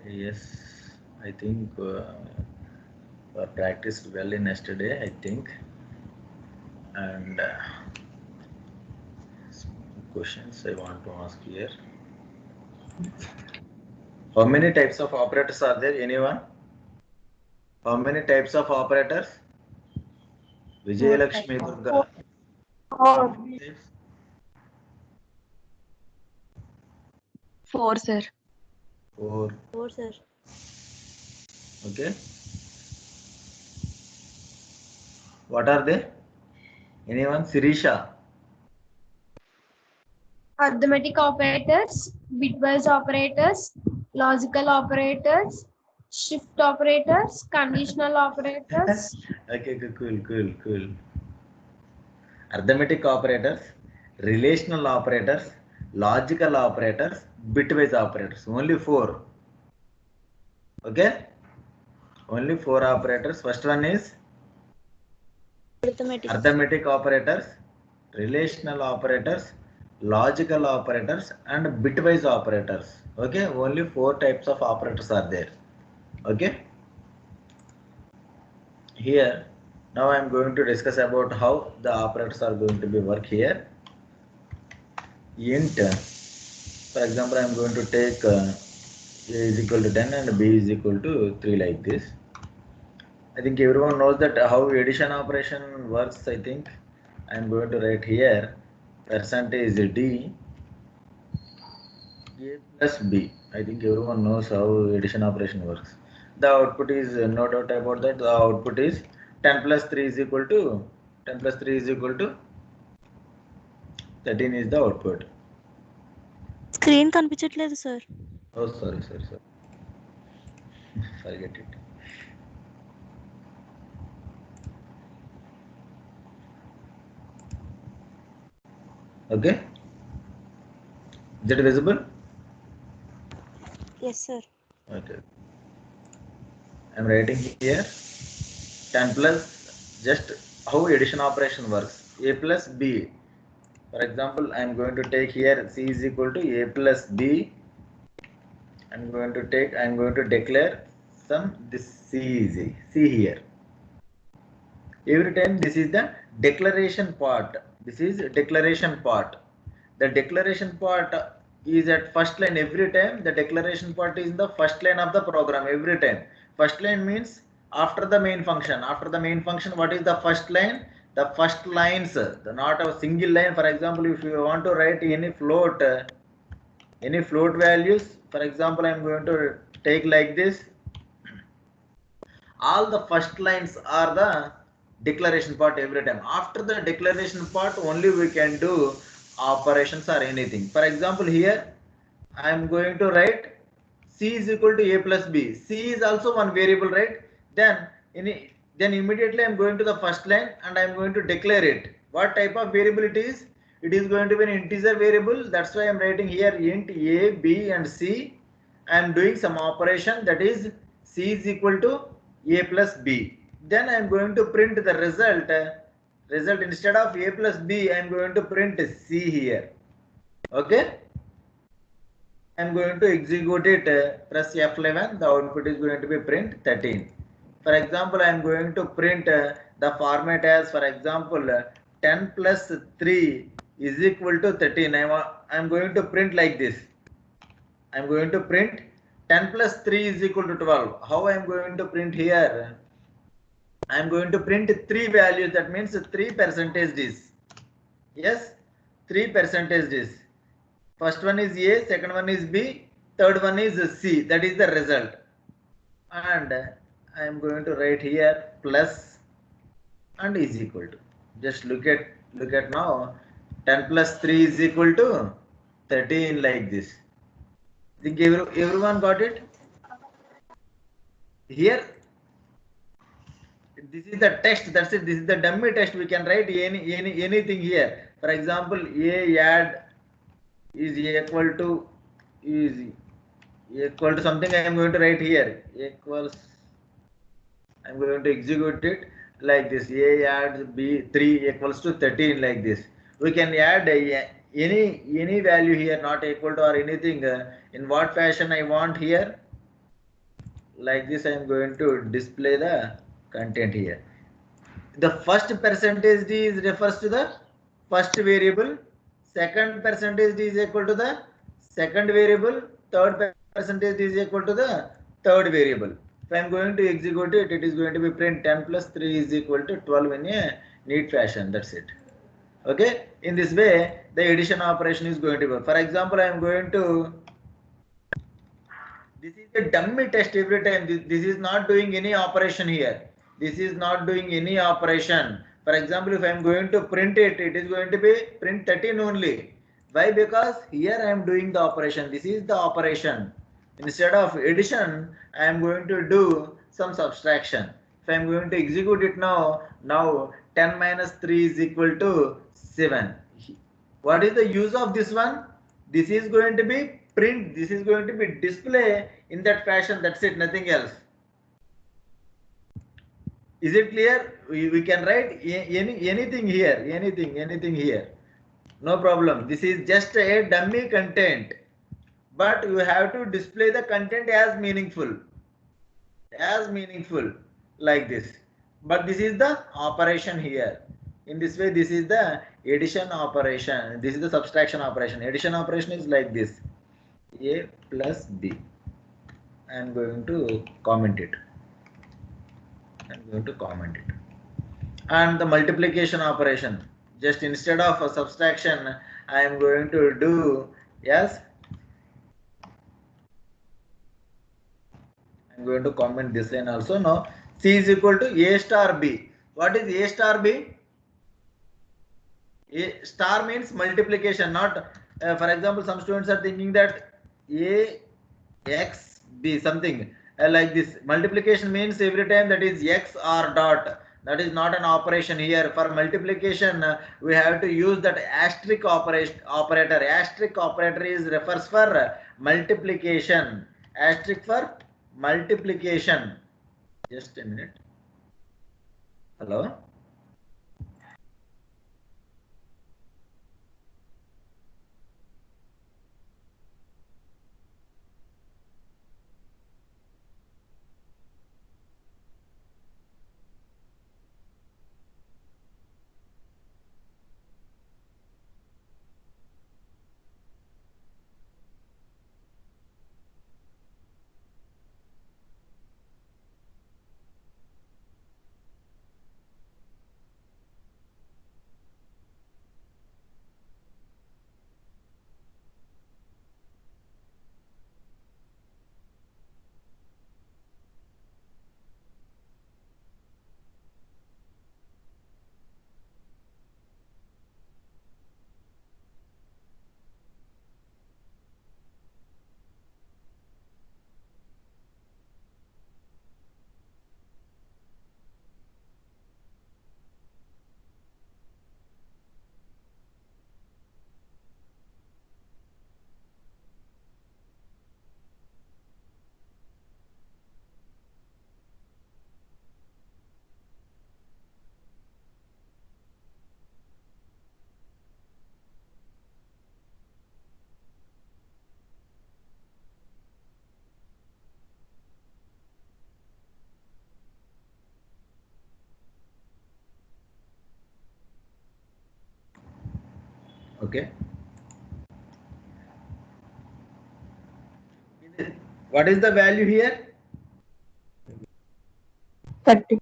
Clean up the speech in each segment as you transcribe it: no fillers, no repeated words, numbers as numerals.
Yes, I think practiced well in yesterday, I think. And questions I want to ask here. How many types of operators are there? Anyone? How many types of operators? Vijay Lakshmi Durga. How many types? 4, sir. 4. 4, sir. Okay. What are they? Anyone? Sirisha. Arithmetic operators, bitwise operators, logical operators, shift operators, conditional operators. Okay, cool. Arithmetic operators, relational operators, logical operators, bitwise operators. Only 4. Okay? Only 4 operators. First one is arithmetic operators, relational operators, logical operators, and bitwise operators. Okay? Only 4 types of operators are there. Okay? Here, now I am going to discuss about how the operators are going to be work here. Int, for example, I am going to take a is equal to 10 and b is equal to 3 like this. I think everyone knows that how addition operation works. I think I am going to write here percentage d a plus b. I think everyone knows how addition operation works. The output is no doubt about that. The output is 10 plus 3 is equal to 10 plus 3 is equal to 13 is the output. Screen కనిపించట్లేదు sir. Oh, sorry. Forget it. Okay. Is it visible? Yes sir. Okay. I am writing here 10 plus just how addition operation works. A plus b. For example, I am going to take here c is equal to a plus b. I am going to declare some this c is a. See here. Every time this is the declaration part. This is declaration part. The declaration part is at first line every time. The declaration part is in the first line of the program every time. First line means after the main function. After the main function, what is the first line? The first lines, not a single line. For example, if you want to write any float values, for example, I am going to take like this. All the first lines are the declaration part every time. After the declaration part, only we can do operations or anything. For example, here I am going to write c is equal to a plus b. C is also one variable, right? Then immediately I am going to the first line and I am going to declare it. What type of variable it is? It is going to be an integer variable. That's why I am writing here int a, b, and c. I am doing some operation, that is c is equal to a plus b. Then I am going to print the result. Result instead of a plus b, I am going to print c here. Okay. I am going to execute it. Press F11. The output is going to be print 13. For example, I am going to print the format as, for example, 10 plus 3 is equal to 13. I am going to print like this. I am going to print 10 plus 3 is equal to 12. How I am going to print here? I am going to print 3 values. That means 3 percentages. Yes, 3 percentages. First one is A, second one is B, third one is C. That is the result. And I am going to write here plus and is equal to. Just look at now. 10 plus 3 is equal to 13 like this. Think everyone got it? Here, this is the text. That's it. This is the dummy text. We can write anything here. For example, A add is equal to something. I am going to write here equals. I am going to execute it like this. A add b 3 equals to 13 like this. We can add any value here not equal to or anything. In what fashion I want here? like this I am going to display the content here. The first percentage d is refers to the first variable, second percentage d is equal to the second variable, third percentage d is equal to the third variable. If I am going to execute it, it is going to be print 10 plus 3 is equal to 12 in a neat fashion. That's it. Okay. In this way, the addition operation is going to work. For example, I am going to, this is a dummy test every time. This is not doing any operation here. This is not doing any operation. For example, if I am going to print it, it is going to be print 13 only. Why? Because here I am doing the operation. This is the operation. Instead of addition, I am going to do some subtraction. If I am going to execute it now 10 minus 3 is equal to 7. What is the use of this one? This is going to be print, this is going to be display in that fashion. That's it, nothing else. Is it clear? We can write anything here, anything here. No problem. This is just a dummy content, but you have to display the content as meaningful like this. But this is the operation here. In this way, this is the addition operation. This is the subtraction operation. Addition operation is like this: a plus b. I am going to comment it. And the multiplication operation. Just instead of a subtraction, I am going to do, yes, I am going to comment this line also. Now, C is equal to A star B. What is A star B? A star means multiplication, not, for example, some students are thinking that A x b something like this. Multiplication means every time that is x or dot. That is not an operation here. For multiplication, we have to use that asterisk operator. Asterisk operator is refers for multiplication. Asterisk for multiplication. Just a minute. Hello. Okay. What is the value here? 30.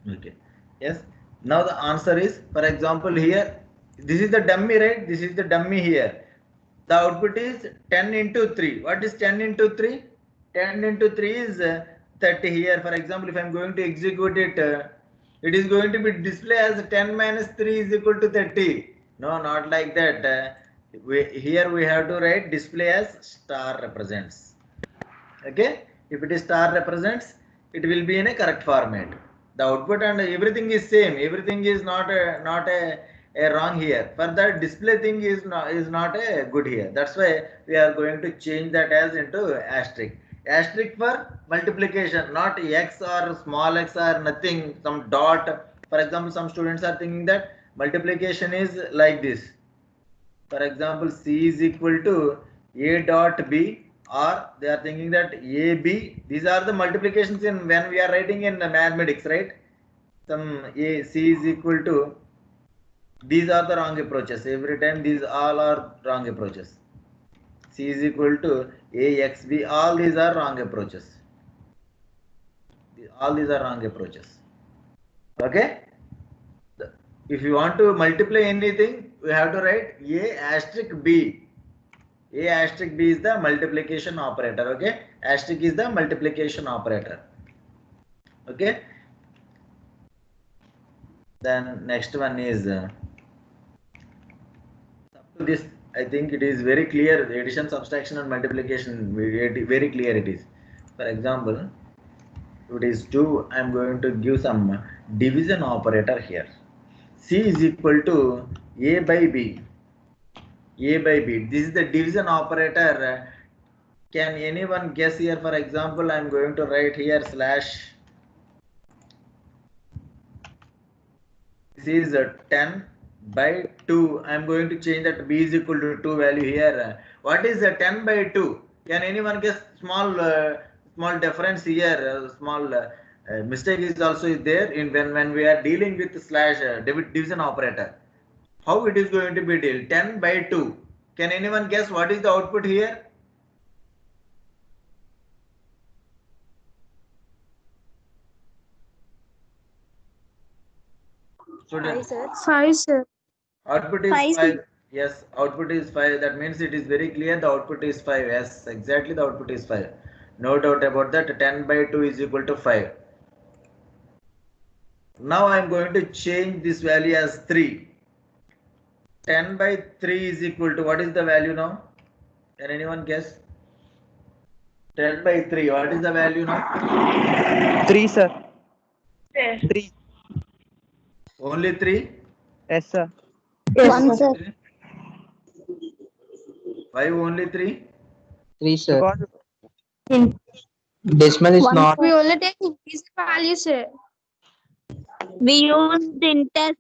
Okay. Yes. Now the answer is, for example, here, this is the dummy, right? This is the dummy here. The output is 10 into 3. What is 10 into 3? 10 into 3 is 30 here. For example, if I am going to execute it, it is going to be display as 10 minus 3 is equal to 30. No, not like that. Here we have to write display as star represents. Okay, if it is star represents, it will be in a correct format. The output and everything is same. Everything is not a wrong here. For that display thing is not a good here. That's why we are going to change that as into asterisk. Asterisk for multiplication, not x or small x or nothing. Some dot. For example, some students are thinking that multiplication is like this. For example, C is equal to A dot B, or they are thinking that AB, these are the multiplications in when we are writing in mathematics, right? Some A, C is equal to, these are the wrong approaches. Every time these all are wrong approaches. C is equal to A, X, B, all these are wrong approaches. All these are wrong approaches. Okay? If you want to multiply anything, we have to write A asterisk B. A asterisk B is the multiplication operator. Okay, asterisk is the multiplication operator. Okay, then next one is up to this. I think it is very clear. Addition, subtraction, and multiplication. Very clear it is. For example, if it is 2, I am going to give some division operator here. C is equal to A by B. A by B. This is the division operator. Can anyone guess here? For example, I am going to write here slash. This is 10 by 2. I am going to change that B is equal to 2 value here. What is 10 by 2? Can anyone guess? Small difference here. Small mistake is also there in when we are dealing with slash division operator. How it is going to be dealt? 10 by 2. Can anyone guess what is the output here? Students. 5, sir. Output is 5, 5. Yes, output is 5. That means it is very clear the output is 5. Yes, exactly the output is 5. No doubt about that. 10 by 2 is equal to 5. Now I am going to change this value as 3. 10 by 3 is equal to, what is the value now? Can anyone guess? 10 by 3, what is the value now? 3, sir. 3. Only 3? Yes, sir. One, sir. 5 only 3? 3, sir. Because Decimal is One, not. We only take increase value, sir. we used integers.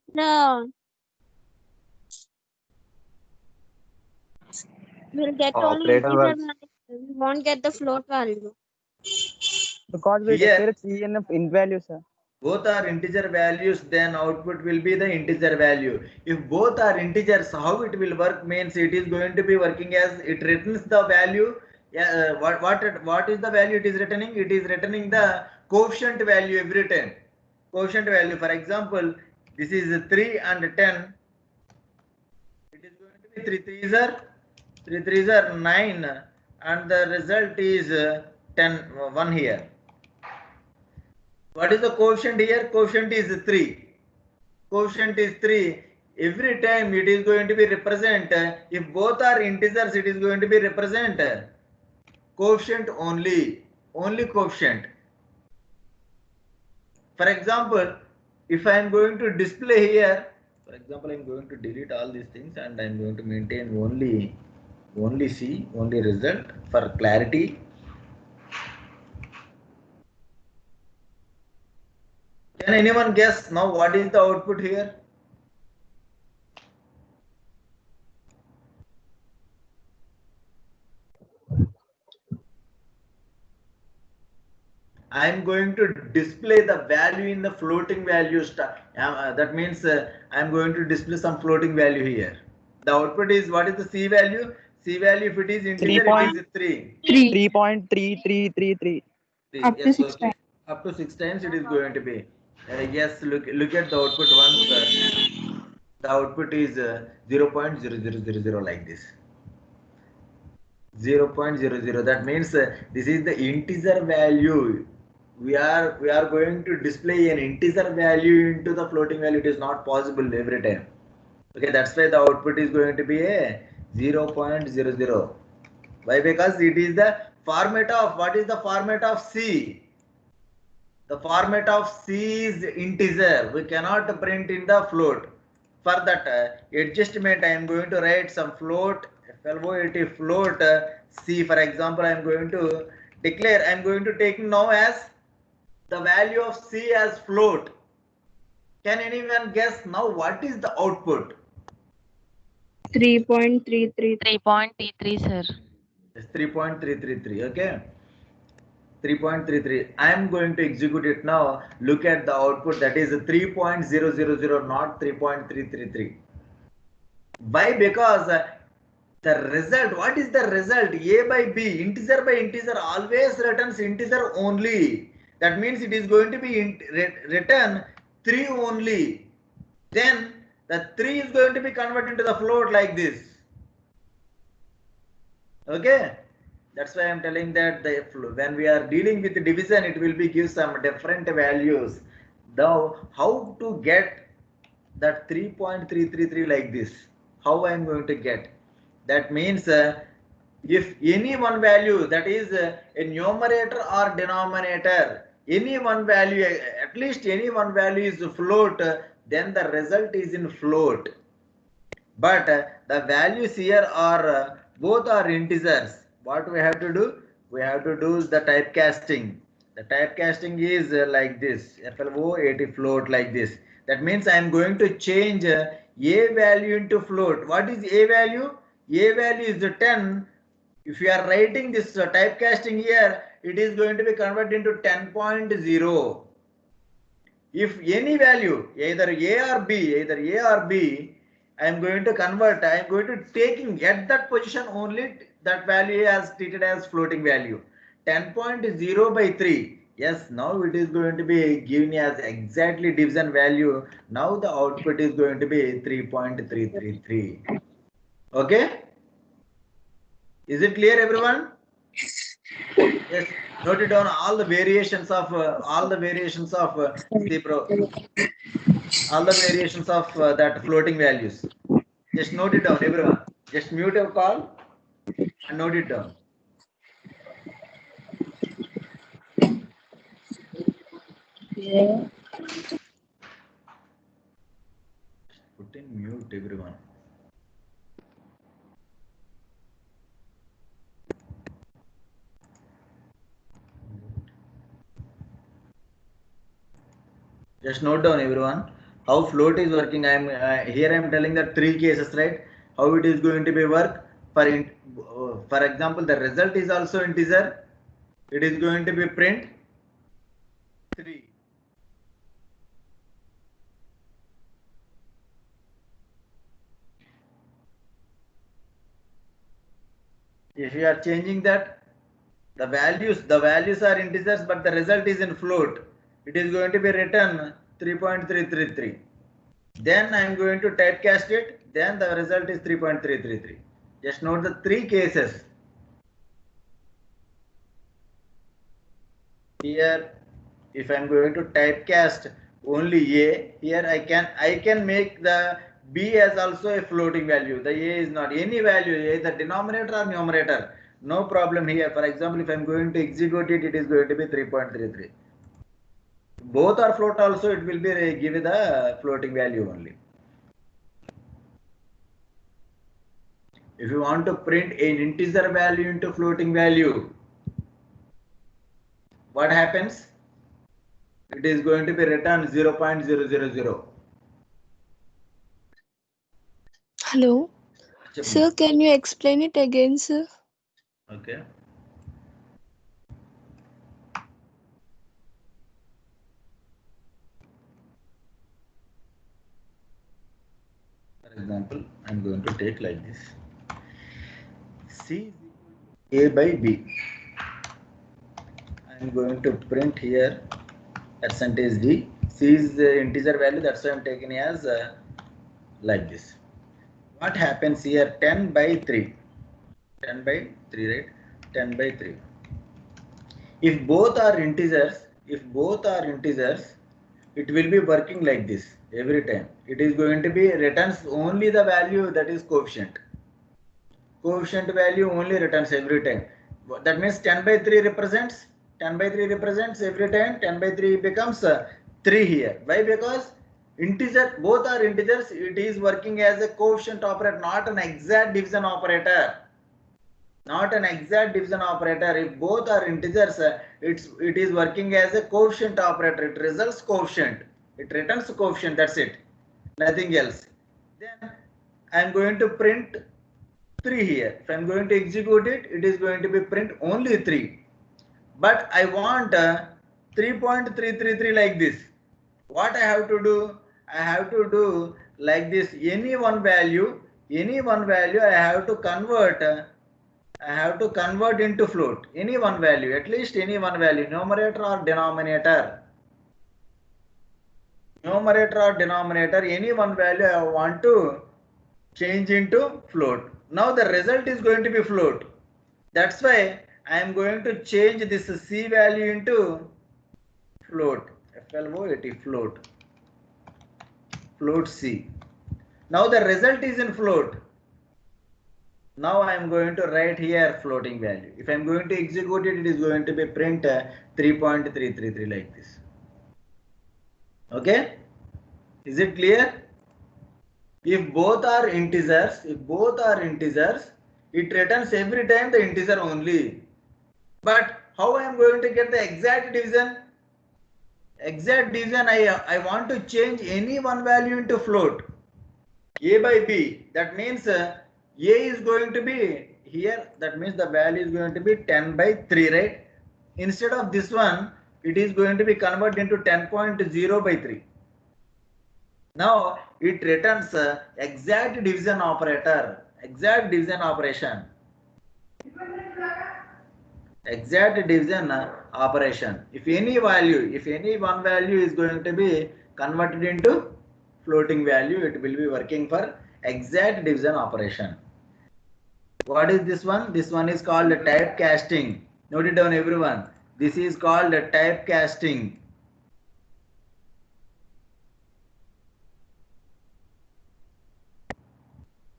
We'll get only Operator integer works. value. We won't get the float value. we Here. declare 3 in value, sir. Both are integer values, then output will be the integer value. If both are integers, how it will work means it is going to be working as it returns the value. What is the value it is returning? It is returning the coefficient value every time. Coefficient value, for example, this is 3 and 10. It is going to be 3 3s are 9, and the result is 1 here. What is the coefficient here? Coefficient is 3. Coefficient is 3. Every time it is going to be represent, if both are integers, it is going to be represent coefficient only coefficient. For example, if I am going to display here, for example, I am going to delete all these things and I am going to maintain only C, only result for clarity. Can anyone guess now what is the output here? I am going to display the value in the floating value. That means I am going to display some floating value here. The output is, what is the C value? C value, if it is integer, it is 3. 3.3333. Up to 6 times it is going to be. Yes, look at the output once. The output is 0.0000 like this. 0.00. That means this is the integer value. We are going to display an integer value into the floating value. It is not possible every time. Okay, that's why the output is going to be a 0.00. Why? Because it is the format of, what is the format of C? The format of C is integer. We cannot print in the float. For that adjustment, I am going to write some float, FLOAT float C. For example, I am going to declare, I am going to take now as the value of C as float. Can anyone guess now what is the output? 3.33. 3.33, sir. It's 3.333. Okay. 3.33. I am going to execute it now. Look at the output, that is 3.000, not 3.333. Why? Because the result, what is the result? A by B, integer by integer, always returns integer only. That means it is going to be return 3 only. Then the 3 is going to be converted into the float like this. Okay. That's why I'm telling that when we are dealing with division, it will be give some different values. Now, how to get that 3.333 like this? How I'm going to get? That means if any one value, that is a numerator or denominator, any one value, at least any one value is float, then the result is in float. But the values here are both are integers. What we have to do? We have to do the typecasting. The typecasting is like this, FLOAT float like this. That means I am going to change a value into float. What is a value? A value is 10. If you are writing this typecasting here, it is going to be converted into 10.0. If any value, either A or B, I am going to convert, I am going to taking at that position only that value as treated as floating value. 10.0 by 3. Yes, now it is going to be given as exactly division value. Now the output is going to be 3.333. Okay? Is it clear, everyone? Yes. Note it down all the variations of all the variations of that floating values. Just note it down, everyone. Just mute your call and note it down. Put in mute, everyone. Just note down, everyone, how float is working. I am here. I am telling that 3 cases, right? How it is going to be work. For example, the result is also integer. It is going to be print 3. If you are changing that, the values are integers, but the result is in float. It is going to be written 3.333. Then I am going to typecast it. Then the result is 3.333. Just note the 3 cases. Here, if I am going to typecast only A, here I can make the B as also a floating value. The A is not any value, either denominator or numerator. No problem here. For example, if I am going to execute it, it is going to be 3.33. Both are float also, it will be given the floating value only. If you want to print an integer value into floating value, what happens? It is going to be written 0.000. Hello. Sir, can you explain it again, sir? Okay. For example, I am going to take like this. C is A by B. I am going to print here %D C is the integer value, that's why I'm taking as like this. What happens here? 10 by 3. 10 by 3, right? 10 by 3. If both are integers, it will be working like this every time. It is going to be returns only the value that is coefficient. Coefficient value only returns every time. That means 10 by 3 represents every time 10 by 3 becomes 3 here. Why? Because integer, both are integers, it is working as a coefficient operator, not an exact division operator. Not an exact division operator. If both are integers, it is working as a coefficient operator. It results coefficient. It returns coefficient. That's it. Nothing else. Then I am going to print 3 here. If I am going to execute it, it is going to be print only 3. But I want 3.333 like this. What I have to do? I have to do like this. Any one value I have to convert. I have to convert into float. Any one value, at least any one value, numerator or denominator. Numerator or denominator, any one value I want to change into float. Now the result is going to be float. That's why I am going to change this C value into float. FLOAT, float. Float C. Now the result is in float. Now I am going to write here floating value. If I am going to execute it, it is going to be print 3.333 like this. Okay? Is it clear? If both are integers, it returns every time the integer only. But how I am going to get the exact division? Exact division, I want to change any one value into float. A by B. That means A is going to be here. That means the value is going to be 10 by 3, right? Instead of this one, it is going to be converted into 10.0 by 3. Now it returns exact division operator. Exact division operation. Exact division operation. If any one value is going to be converted into floating value, it will be working for exact division operation. What is this one? This one is called typecasting. Note it down, everyone. This is called typecasting.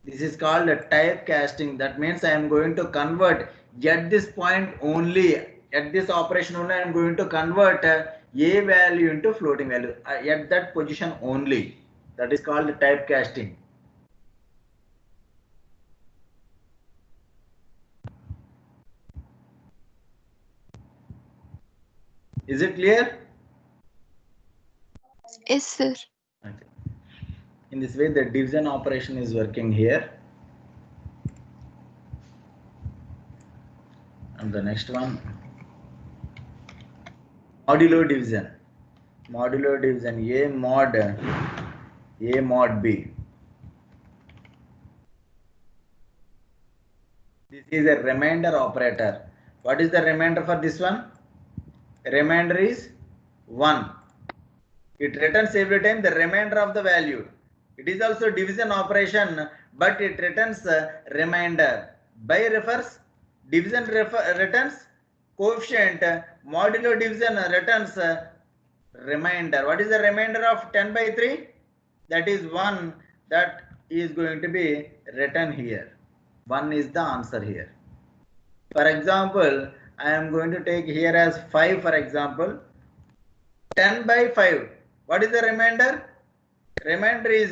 This is called typecasting. That means I am going to convert at this point only, at this operation only, I am going to convert A value into floating value at that position only. That is called typecasting. Is it clear? Yes, sir. Okay. In this way, the division operation is working here. And the next one, modulo division. Modulo division, A mod B. This is a remainder operator. What is the remainder for this one? Remainder is 1. It returns every time the remainder of the value. It is also division operation, but it returns remainder. By refers, division returns coefficient, modulo division returns remainder. What is the remainder of 10 by 3? That is 1. That is going to be written here. 1 is the answer here. For example, I am going to take here as 5, for example. 10 by 5. What is the remainder? Remainder is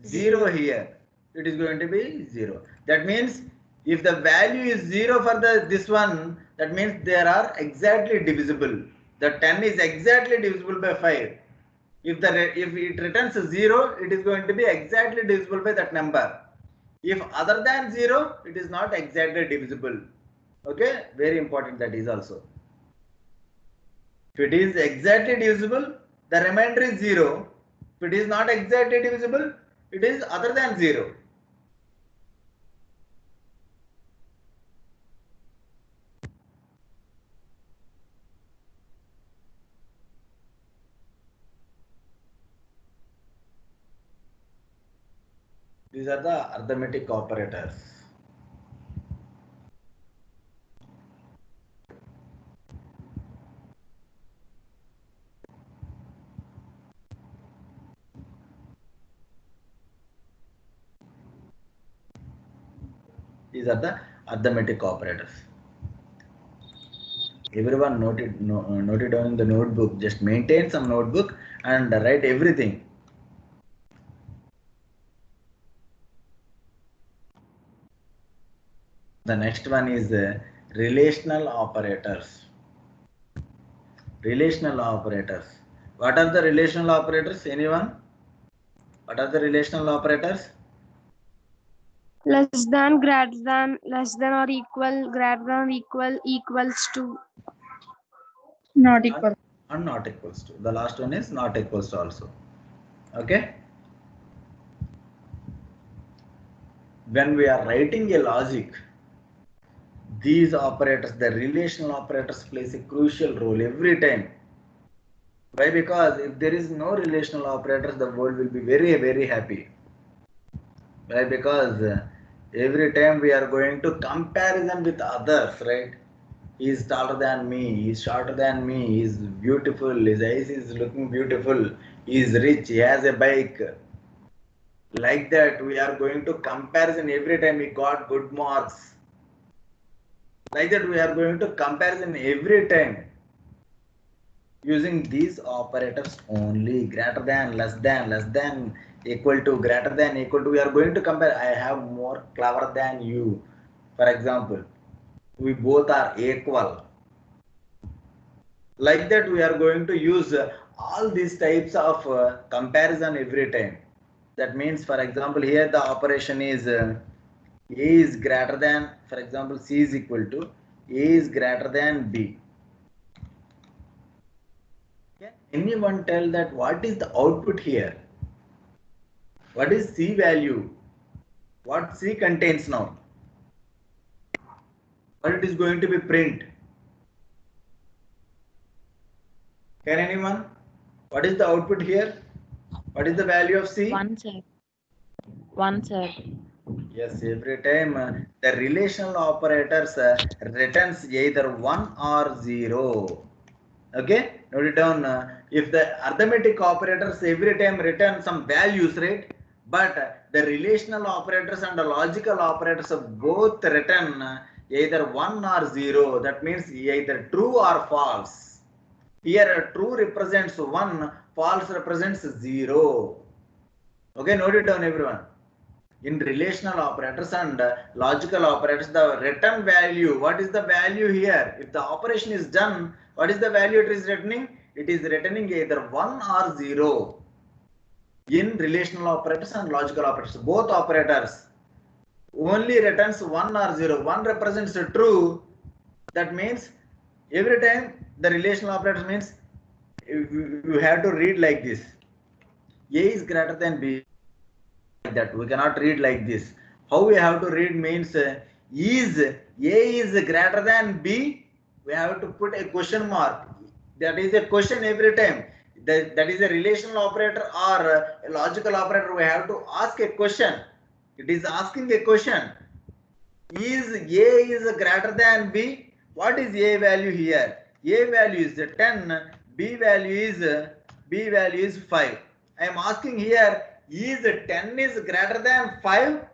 0 here. It is going to be 0. That means if the value is 0 for this one, that means they are exactly divisible. The 10 is exactly divisible by 5. If it returns 0, it is going to be exactly divisible by that number. If other than 0, it is not exactly divisible. Okay, very important that is also. If it is exactly divisible, the remainder is 0. If it is not exactly divisible, it is other than 0. These are the arithmetic operators. These are the arithmetic operators. Everyone note it down in the notebook. Just maintain some notebook and write everything. The next one is relational operators. Relational operators. What are the relational operators? Anyone? What are the relational operators? Less than, greater than, less than or equal, greater than, equal, equals to. Not equal. And not equals to. The last one is not equals to also. Okay. When we are writing a logic, these operators, the relational operators, plays a crucial role every time. Why? Because if there is no relational operators, the world will be very, very happy. Why? Because every time we are going to comparison with others, right? He is taller than me, he is shorter than me, he is beautiful, his eyes is looking beautiful, he is rich, he has a bike. Like that, we are going to comparison every time he got good marks. Like that, we are going to comparison every time using these operators only. Greater than, less than, equal to, greater than, equal to. We are going to compare. I have more clever than you. For example, we both are equal. Like that, we are going to use all these types of comparison every time. That means, for example, here the operation is A is greater than, for example, C is equal to A is greater than B. Can anyone tell that what is the output here? What is C value? What C contains now? What it is going to be print? Can anyone? What is the output here? What is the value of C? 1, sir. 1, sir. Yes, every time the relational operators returns either 1 or 0. Okay, note it down. If the arithmetic operators every time return some values, right? But the relational operators and the logical operators both return either 1 or 0. That means either true or false. Here true represents 1, false represents 0. Okay, note it down everyone. In relational operators and logical operators, the return value, what is the value here? If the operation is done, what is the value it is returning? It is returning either 1 or 0. In relational operators and logical operators, both operators only returns 1 or 0. 1 represents true. That means every time the relational operator means you have to read like this. A is greater than B. That we cannot read like this. How we have to read means is A is greater than B, we have to put a question mark. That is a question every time. That is a relational operator or a logical operator. We have to ask a question. It is asking a question. Is A is greater than B? What is A value here? A value is 10. B value is 5. I am asking here, is 10 is greater than 5?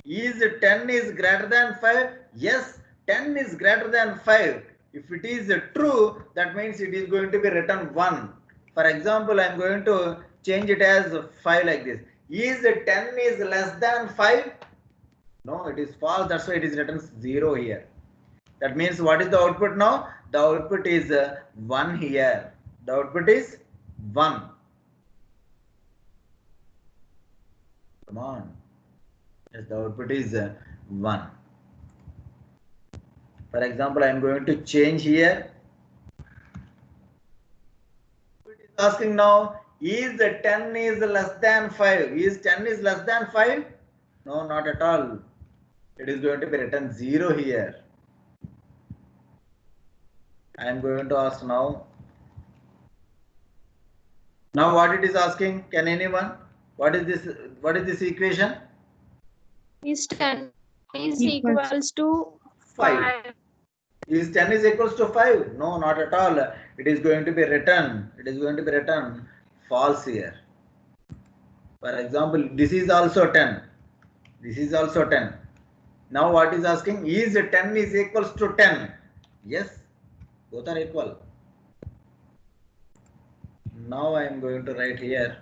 Is 10 is greater than 5? Yes, 10 is greater than 5. If it is true, that means it is going to be written 1. For example, I am going to change it as 5 like this. Is 10 is less than 5? No, it is false. That's why it is written 0 here. That means what is the output now? The output is 1 here. The output is 1. Come on. Yes, the output is 1. For example, I am going to change here. It is asking now, is 10 is less than 5? Is 10 is less than 5? No, not at all. It is going to be written 0 here. I am going to ask now. Now what it is asking? Can anyone? What is this? What is this equation? Is 10 is Equals. equals to 5. 5. Is 10 is equals to 5? No, not at all. It is going to be written. It is going to be written false here. For example, this is also 10. This is also 10. Now what is asking? Is 10 is equals to 10? Yes, both are equal. Now I am going to write here.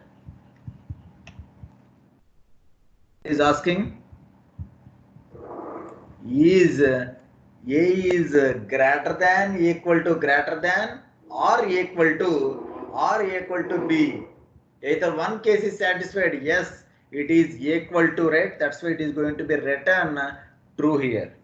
Is asking, is A is greater than or equal to B? Either one case is satisfied. Yes, it is equal to, right? That's why it is going to be written true here.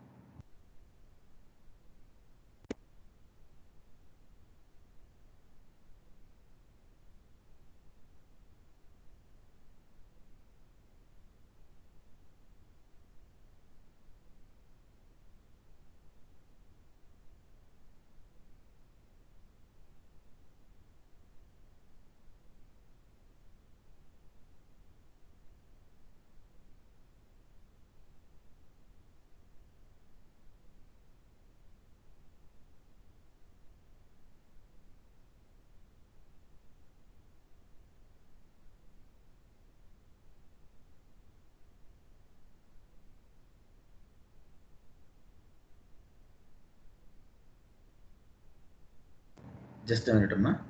Just a minute, Amma.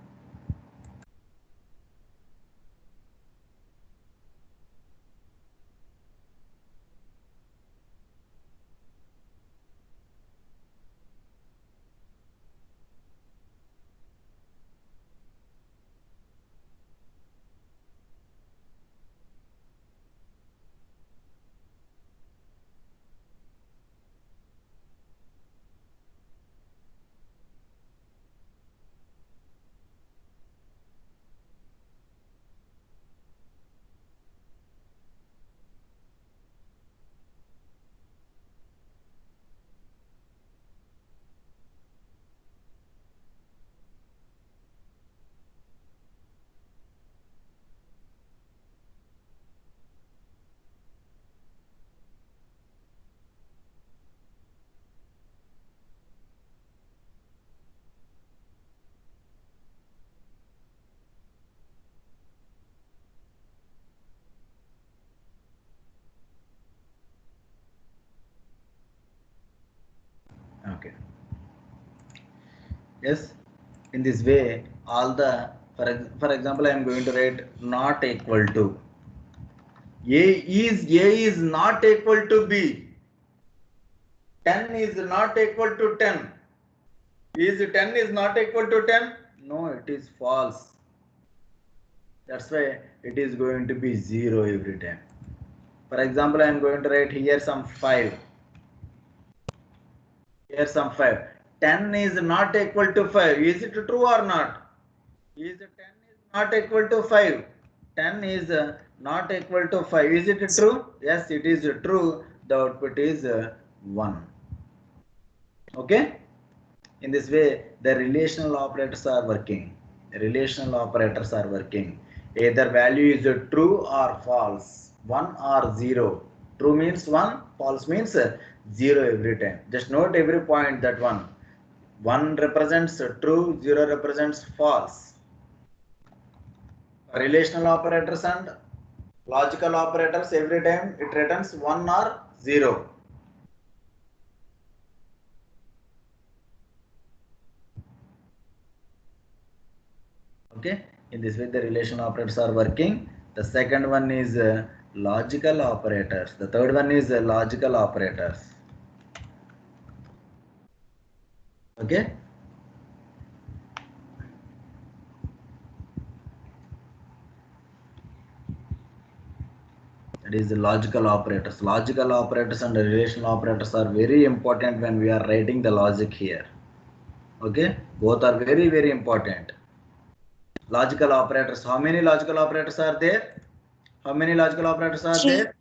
Okay. Yes. In this way, all the, for example, I am going to write not equal to. A is not equal to B. 10 is not equal to 10. Is 10 is not equal to 10? No, it is false. That's why it is going to be 0 every time. For example, I am going to write here some 5. Here some 5. 10 is not equal to 5. Is it true or not? Is 10 is not equal to 5? 10 is not equal to 5. Is it true? Yes, it is true. The output is 1. Okay? In this way, the relational operators are working. Relational operators are working. Either value is true or false. 1 or 0. True means 1, false means 0 every time. Just note every point that 1. 1 represents true, 0 represents false. Relational operators and logical operators, every time it returns 1 or 0. Okay, in this way the relational operators are working. The second one is logical operators. The third one is logical operators. Okay. That is the logical operators. Logical operators and the relational operators are very important when we are writing the logic here. Okay, both are very, very important. Logical operators. How many logical operators are there? How many logical operators are Three. there?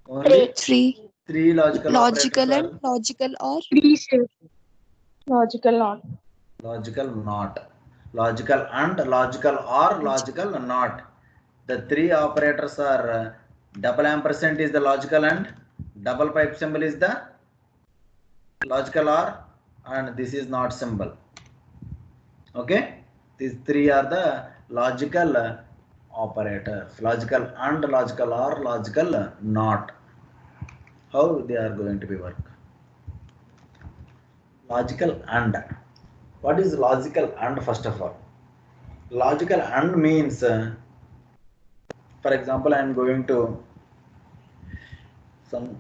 Only 3. three logical operators Logical and are logical or 3 sir. Logical not. logical not. Logical and logical or logical not. The three operators are double ampersand is the logical AND, double pipe symbol is the logical OR, and this is not symbol. Okay, these three are the logical operators, logical AND, logical OR, logical NOT. How they are going to be work? Logical AND. What is logical AND first of all? Logical AND means, for example, I am going to some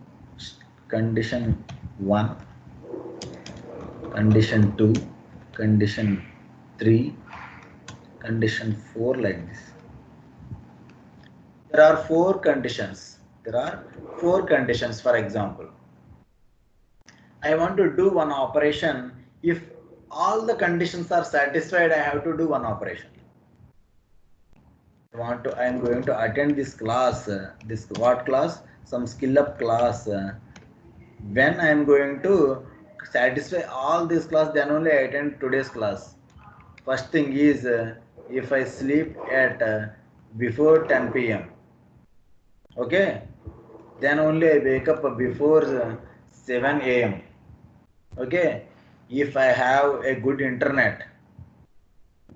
condition 1, condition 2, condition 3, condition 4, like this. There are 4 conditions. There are 4 conditions, for example. I want to do one operation. If all the conditions are satisfied, I have to do one operation. I am going to attend this class, this what class? Some skill up class. When I am going to satisfy all this class, then only I attend today's class. First thing is, if I sleep at before 10 p.m. okay, then only I wake up before 7 a.m. okay. If I have a good internet,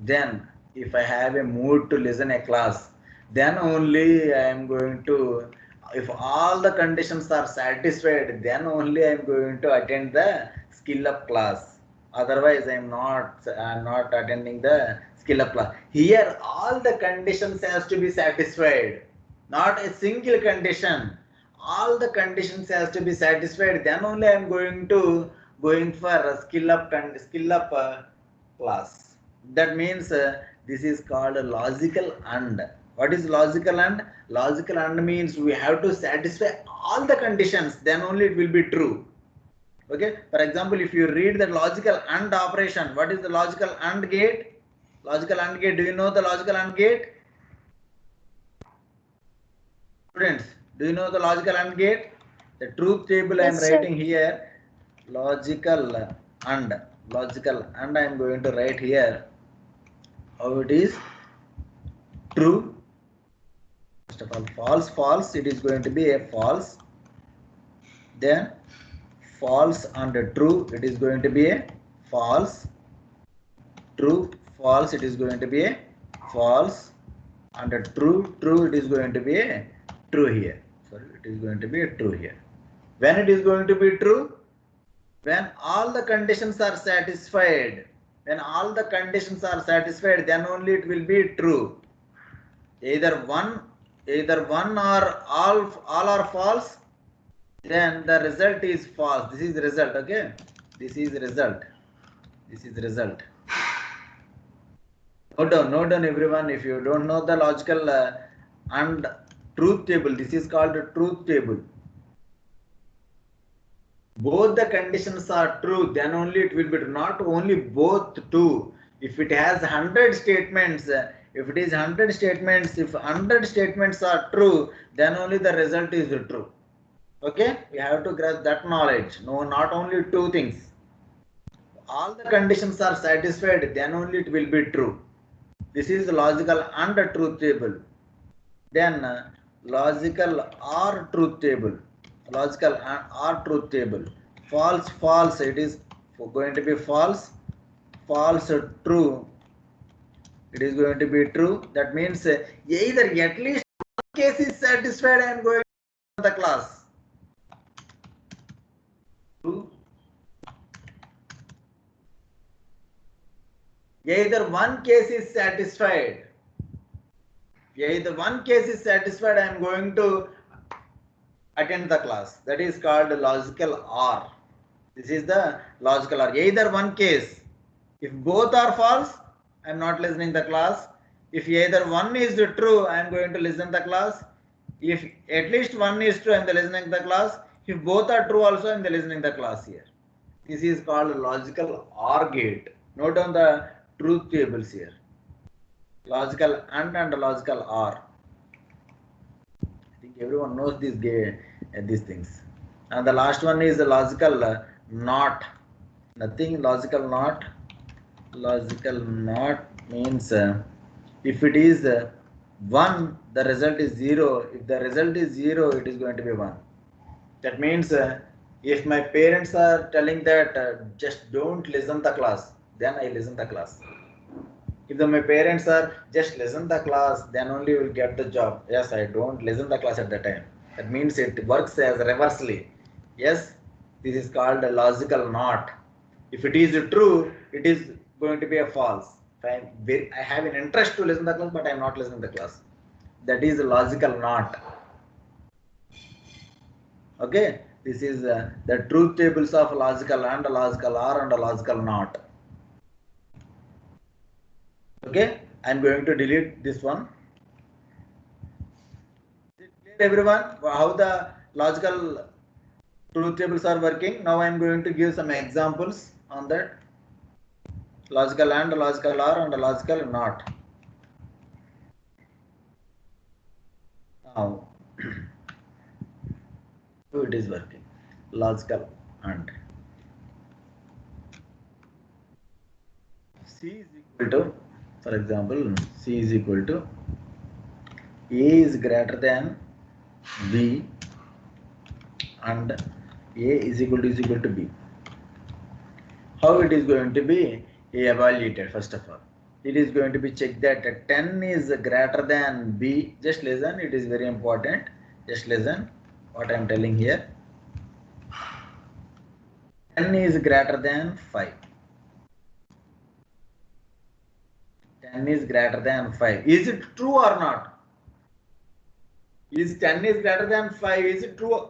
then if I have a mood to listen a class, then only I am going to, if all the conditions are satisfied, then only I am going to attend the skill up class. Otherwise I am not attending the skill up class. Here all the conditions has to be satisfied, not a single condition. All the conditions has to be satisfied, then only I am going for a skill up class. That means this is called a logical AND. What is logical AND? Logical AND means we have to satisfy all the conditions, then only it will be true. Okay. For example, if you read the logical AND operation, what is the logical AND gate? Logical AND gate. Do you know the logical AND gate? Students, do you know the logical AND gate? The truth table I am writing here. Logical AND. Logical AND I am going to write here. How it is? True. First of all, false, false. It is going to be a false. Then false and true. It is going to be a false. True, false. It is going to be a false. And true, true. It is going to be a true here. Sorry, it is going to be a true here. When it is going to be true? When all the conditions are satisfied. When all the conditions are satisfied, then only it will be true. Either one or all are false, then the result is false. This is the result, okay? This is the result. This is the result. Note down everyone. If you don't know the logical and truth table, this is called a truth table. Both the conditions are true, then only it will be true. Not only both two. If it has 100 statements, if it is 100 statements, if 100 statements are true, then only the result is true. Okay, we have to grasp that knowledge. No, not only two things. All the conditions are satisfied, then only it will be true. This is logical and truth table. Then logical or truth table. Logical or truth table. False, false. It is going to be false. False, true. It is going to be true. That means either at least one case is satisfied, I am going to the class. True. Either one case is satisfied. Either one case is satisfied, I am going to attend the class. That is called logical OR. This is the logical OR. Either one case. If both are false, I am not listening the class. If either one is true, I am going to listen the class. If at least one is true, I am listening the class. If both are true also, I am listening the class here. This is called logical OR gate. Note down the truth tables here. Logical and logical OR. I think everyone knows these things. And the last one is the logical NOT. Nothing logical NOT. Logical NOT means if it is 1, the result is 0. If the result is 0, it is going to be 1. That means if my parents are telling that just don't listen the class, then I listen the class. If my parents are just listen the class, then only you will get the job. Yes, I don't listen the class at the time. That means it works as reversely. Yes, this is called a logical knot. If it is true, it is going to be a false. If I have an interest to listen the class, but I am not listening the class. That is a logical knot. Okay, this is the truth tables of logical and logical or and logical knot. Okay, I am going to delete this one. Is it clear, everyone? How the logical truth tables are working? Now I am going to give some examples on that. Logical and logical or and logical not. Now, how it is working? Logical and C is equal to, for example, C is equal to A is greater than B and A is equal to B. How it is going to be evaluated? First of all, it is going to be checked that 10 is greater than B. Just listen, it is very important. Just listen what I am telling here. 10 is greater than 5. 10 is greater than 5. Is it true or not? Is 10 is greater than 5? Is it true?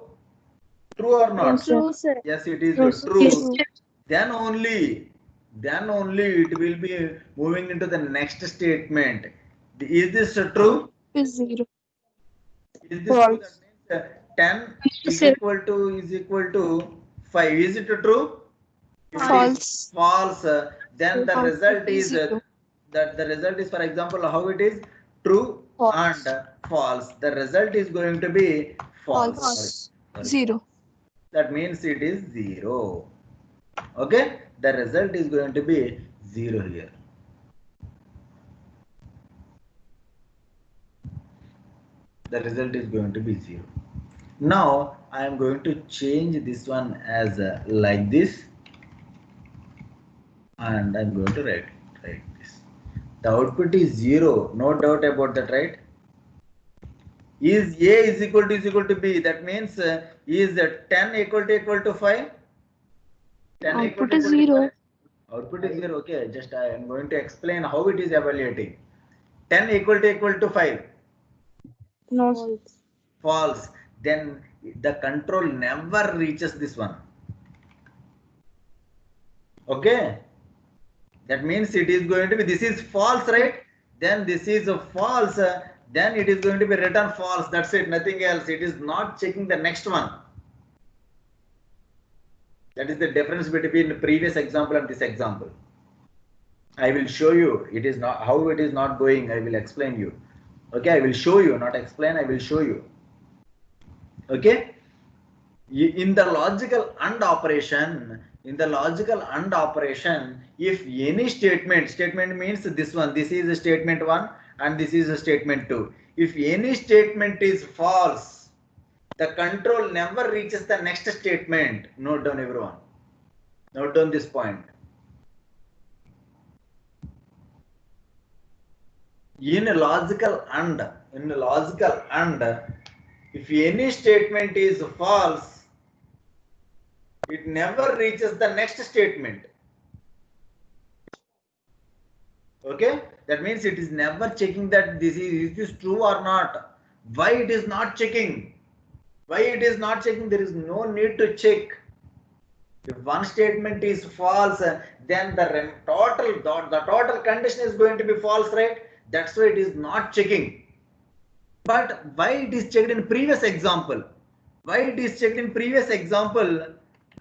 True or not? True, sir. Yes, it is True, true. sir. Then only it will be moving into the next statement. Is this true? Is 0. Is this true? False. That means 10 is Sir. equal to 5. Is it true? If it is False. false, then the result is 0. that the result is, for example, how it is true False. and false. The result is going to be false. False. Sorry. 0. That means it is 0. Okay, the result is going to be 0 here. The result is going to be 0. Now I am going to change this one as like this, and I'm going to write this. The output is 0, no doubt about that, right? Is A is equal to B? That means is 10 equal to 5? 10 Output is 0. Output is 0. Okay, just I am going to explain how it is evaluating. 10 equal to 5? No. False. Then the control never reaches this one. Okay, that means it is going to be, this is false, right? Then this is a false, then it is going to be written false. That's it, nothing else. It is not checking the next one. That is the difference between the previous example and this example. I will show you it is not how it is not going. I will explain you. Okay, I will show you, not explain, I will show you. Okay, in the logical AND operation, if any statement means this one, this is a statement 1 and this is a statement 2. If any statement is false, the control never reaches the next statement. Note down, everyone. Note down this point. In a logical AND, if any statement is false, it never reaches the next statement. Okay, that means it is never checking that is this true or not. Why it is not checking? Why it is not checking? There is no need to check. If one statement is false, then the total condition is going to be false, right? That's why it is not checking. But why it is checked in previous example? Why it is checked in previous example?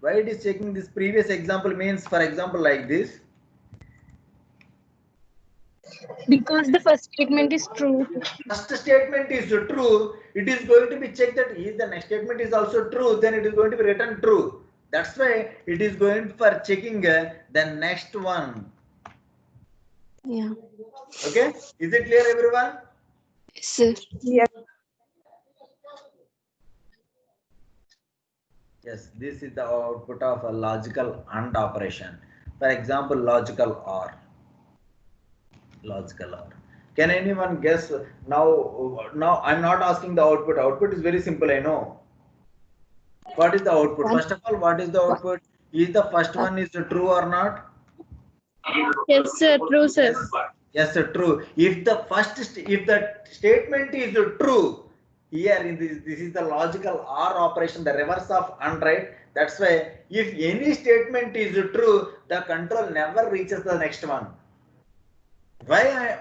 Why it is checking this previous example means, for example, like this. Because the first statement is true. First statement is true. It is going to be checked that if the next statement is also true, then it is going to be written true. That's why it is going for checking the next one. Yeah. Okay, is it clear, everyone? Sir. Yes, this is the output of a logical AND operation. For example, logical OR. Logical OR. Can anyone guess now? Now I'm not asking the output. Output is very simple, I know. What is the output? One. First of all, what is the output? Is the first one is true or not? Yes, sir. True, sir. Yes, true. If the if the statement is true, here in this is the logical OR operation, the reverse of AND, right? That's why if any statement is true, the control never reaches the next one. Why?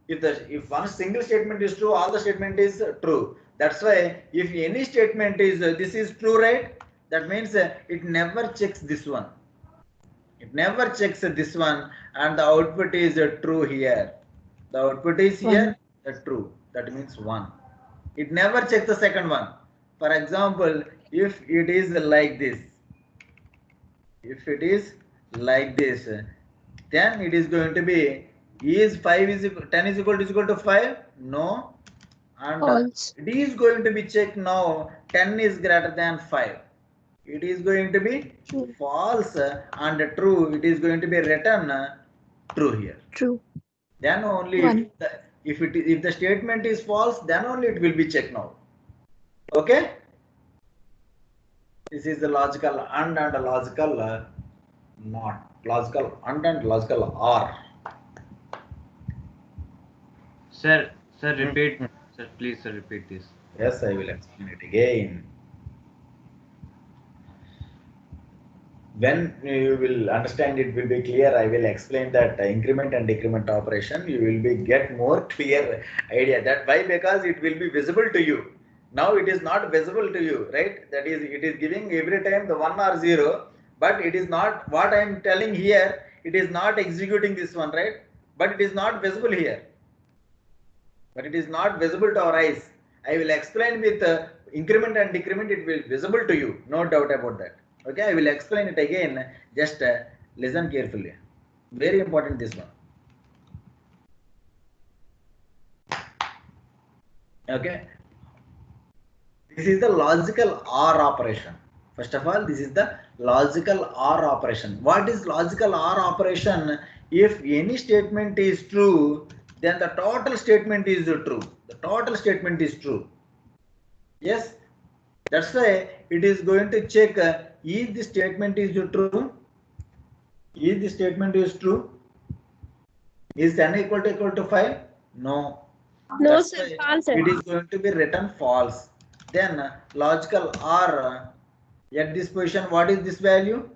If one single statement is true, all the statement is true. That's why if any statement is this is true, right? That means it never checks this one. It never checks this one, and the output is true here. The output is here, the true. That means 1. It never checks the second one. For example, if it is like this, then it is going to be, is 5 is 10 is equal to 5? No. And False. it is going to be checked now, 10 is greater than 5. It is going to be True. false and true. It is going to be written true here. True. Then only One. if the statement is false, then only it will be checked now. Okay? This is the logical AND and logical not. Logical AND and logical OR. Sir, repeat. Sir, please, sir, repeat this. Yes, I will explain it again. When you will understand, it will be clear. I will explain that increment and decrement operation. You will get more clear idea. That why? Because it will be visible to you. Now it is not visible to you, right? That is, it is giving every time the 1 or 0, but it is not what I am telling here. It is not executing this one, right? But it is not visible here. But it is not visible to our eyes. I will explain with increment and decrement. It will be visible to you. No doubt about that. Okay, I will explain it again. Just listen carefully. Very important, this one. Okay. This is the logical OR operation. First of all, this is the logical OR operation. What is logical OR operation? If any statement is true, then the total statement is true. The total statement is true. Yes. That's why it is going to check if the statement is true. If the statement is true, is 10 equal to 5? No. No, That's sir. why False, sir. it is going to be written false. Then logical OR at this position, what is this value?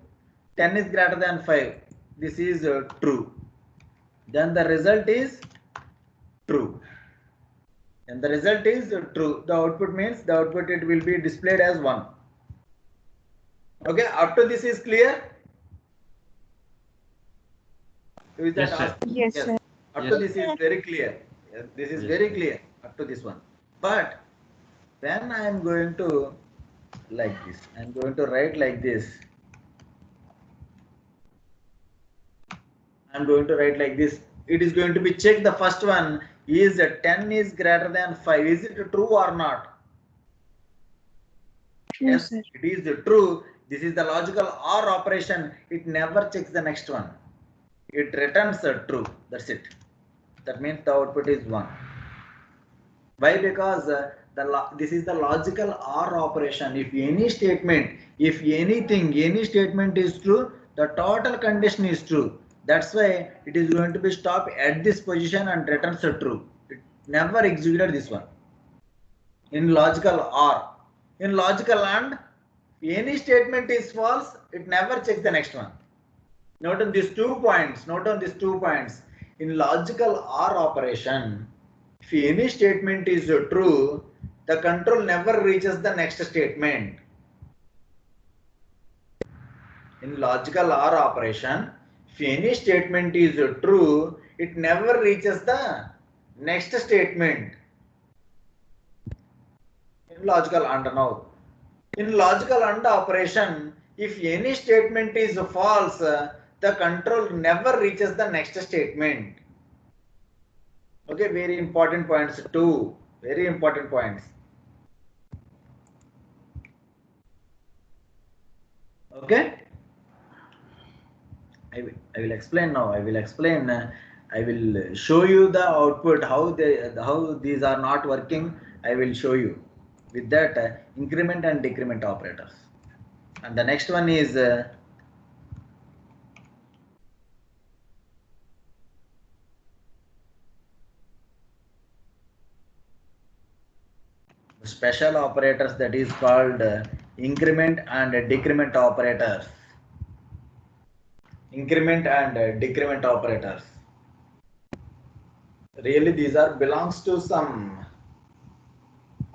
10 is greater than 5. This is true. Then the result is true. And the result is true. The output means the output it will be displayed as 1. Okay, up to this is clear? Is that Yes, sir. asked? Yes, sir. Up Yes. to this is very clear. Yes, this is Yes, very sir. clear up to this one. But when I am going to like this, I am going to write like this. I am going to write like this. It is going to be checked. The first one is 10 is greater than 5. Is it true or not? Yes, sir. it is true. This is the logical OR operation. It never checks the next one. It returns true. That's it. That means the output is 1. Why? Because this is the logical OR operation. If any statement, if anything, any statement is true, the total condition is true. That's why it is going to be stopped at this position and returns true. It never executed this one. In logical OR. In logical AND, if any statement is false, it never checks the next one. Note on these 2 points. Note on these 2 points. In logical OR operation, if any statement is true, the control never reaches the next statement. In logical OR operation, if any statement is true, it never reaches the next statement. In logical AND now. In logical AND operation, if any statement is false, the control never reaches the next statement. Okay, very important points too. Very important points. Okay. I will explain now. I will explain. I will show you the output how these are not working. I will show you with that increment and decrement operators. And the next one is special operators, that is called increment and decrement operators. Increment and decrement operators. Really, these are belongs to some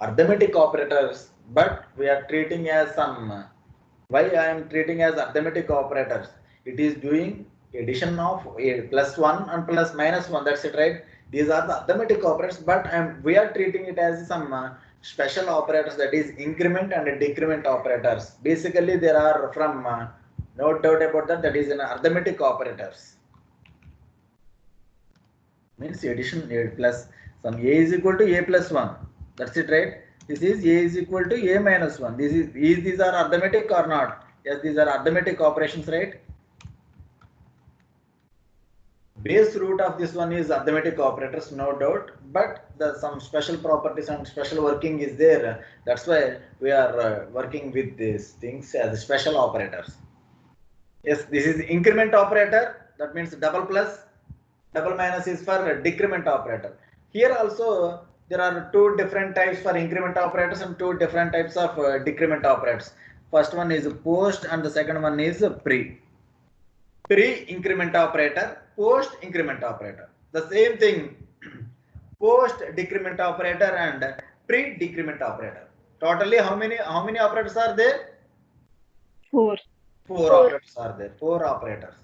arithmetic operators, but we are treating as some. Why I am treating as arithmetic operators? It is doing addition of a +1 and plus -1. That's it, right? These are the arithmetic operators, but we are treating it as some special operators, that is increment and decrement operators. Basically, there are from no doubt about that. That is in arithmetic operators. Means addition a plus some a is equal to a plus 1. That's it, right? This is a is equal to a minus 1. These are arithmetic or not? Yes, these are arithmetic operations, right? Base root of this one is arithmetic operators, no doubt, but some special properties and special working is there. That's why we are working with these things as special operators. Yes, this is increment operator. That means double plus, double minus is for decrement operator. Here also there are two different types for increment operators and two different types of decrement operators. First one is post and the second one is pre. Pre-increment operator, post-increment operator. The same thing, post-decrement operator and pre-decrement operator. Totally how many operators are there? 4. Four operators are there. 4 operators.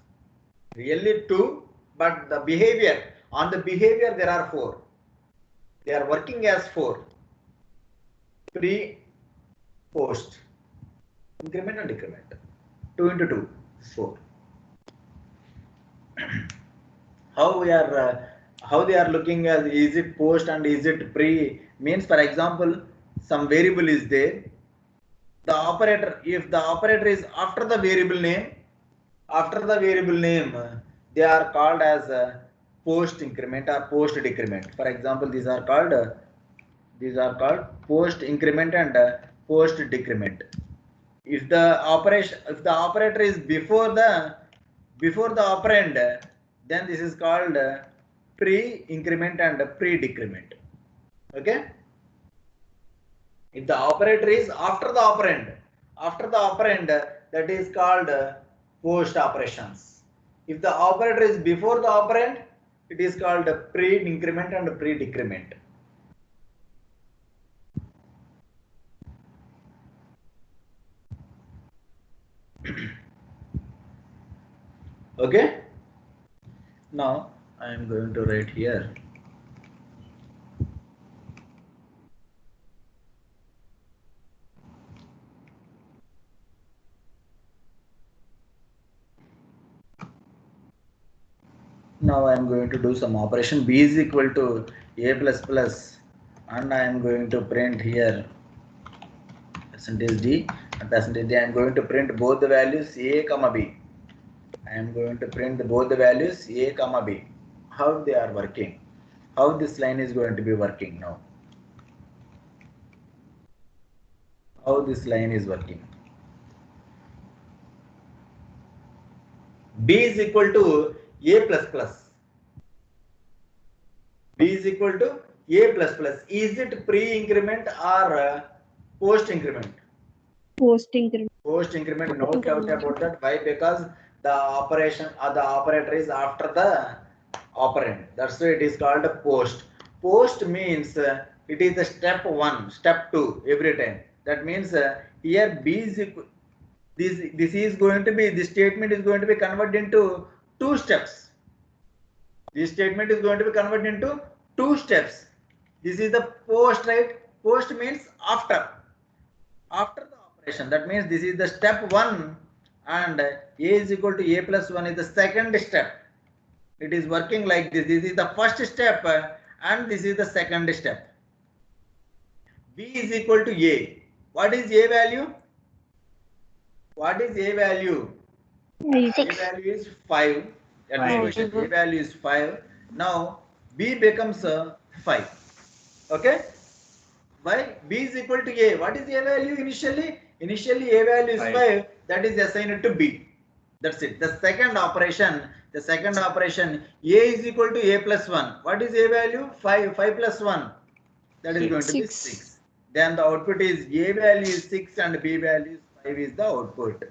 Really 2, but the behavior, on the behavior there are 4. They are working as 4. Pre, post, increment and decrement. 2 into 2, 4. How they are looking as, is it post and is it pre? Means, for example, some variable is there. The operator, if the operator is after the variable name, they are called as post increment or post decrement. For example, these are called post increment and post decrement. If the operator is before the operand, then this is called pre-increment and pre-decrement. Okay. If the operator is after the operand, that is called post operations. If the operator is before the operand, it is called pre-increment and pre-decrement. Okay. Now I am going to write here. Now I am going to do some operation. B is equal to a plus plus, and I am going to print here percentage D and percentage D. I am going to print both the values a comma b. I am going to print both the values a comma b. How they are working? How this line is going to be working now? How this line is working? B is equal to a plus plus. B is equal to a plus plus. Is it pre-increment or post-increment? Post-increment. Post-increment, no doubt about that. Why? Because the operation or the operator is after the operand. That's why it is called a post. Post means it is the step 1, step 2 every time. That means here B is equal. This is going to be, this statement is going to be converted into 2 steps. This statement is going to be converted into 2 steps. This is the post, right? Post means after the operation. That means this is the step 1 and a is equal to a plus 1 is the second step. It is working like this. This is the first step and this is the second step. B is equal to A. What is A value? What is A value? A value is 5. That is question. A value is 5. Now B becomes 5. Okay. Why? B is equal to A. What is A value initially? Initially A value is 5. That is assigned to B. That's it. The second operation, A is equal to A plus 1. What is A value? 5. 5 plus 1. That is going to be 6. Then the output is A value is 6 and B value is 5 is the output.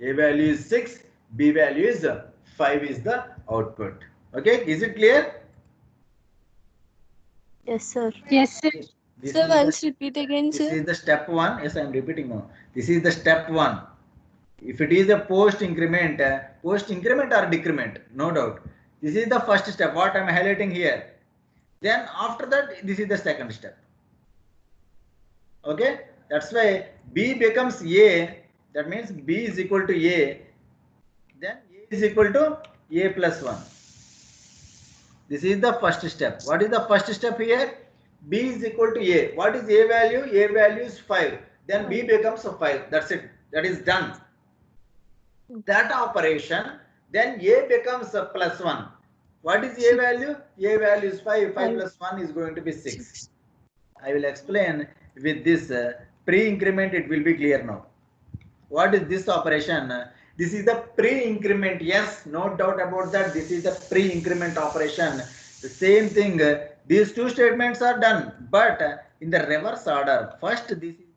A value is 6, B value is 5 is the output. Okay, is it clear? Yes, sir. Yes, sir. This Sir, is once the, repeat again, this sir. is the step 1. Yes, I am repeating now. This is the step 1. If it is a post increment or decrement, no doubt. This is the first step, what I am highlighting here. Then after that, this is the second step. Okay, that's why B becomes A. That means B is equal to A. Then A is equal to A plus 1. This is the first step. What is the first step here? B is equal to A. What is A value? A value is 5. Then B becomes 5. That's it. That is done. That operation, then A becomes a plus 1. What is A value? A value is 5. 5 plus 1 is going to be 6. I will explain with this pre-increment. It will be clear now. What is this operation? This is the pre-increment. Yes, no doubt about that. This is the pre-increment operation. The same thing. These two statements are done, but in the reverse order. First this is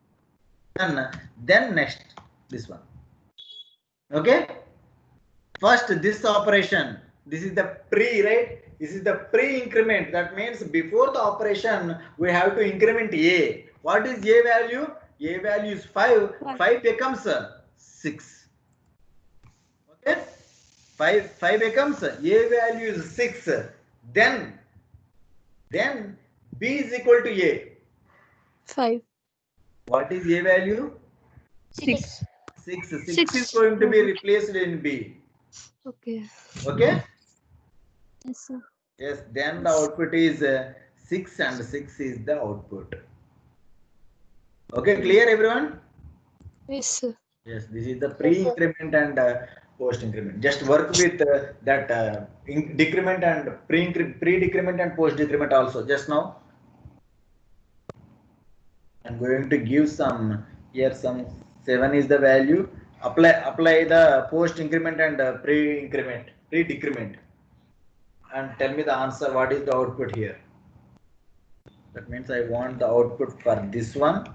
done, then next this one. Okay. First this operation. This is the pre, right? This is the pre-increment. That means before the operation, we have to increment A. What is A value? A value is 5. 5 becomes 6. Okay. 5 becomes A value is 6. Then B is equal to A. 5. What is A value? 6. 6. 6 is going to be replaced in B. Okay. Okay. Yes, sir. Yes, then the output is 6 and 6 is the output. Okay, clear everyone? Yes, sir. Yes, this is the pre-increment and post-increment. Just work with that decrement and pre-decrement and post-decrement also. Just now, I'm going to give some here. Some 7 is the value. Apply the post-increment and pre-increment, pre-decrement, and tell me the answer. What is the output here? That means I want the output for this one.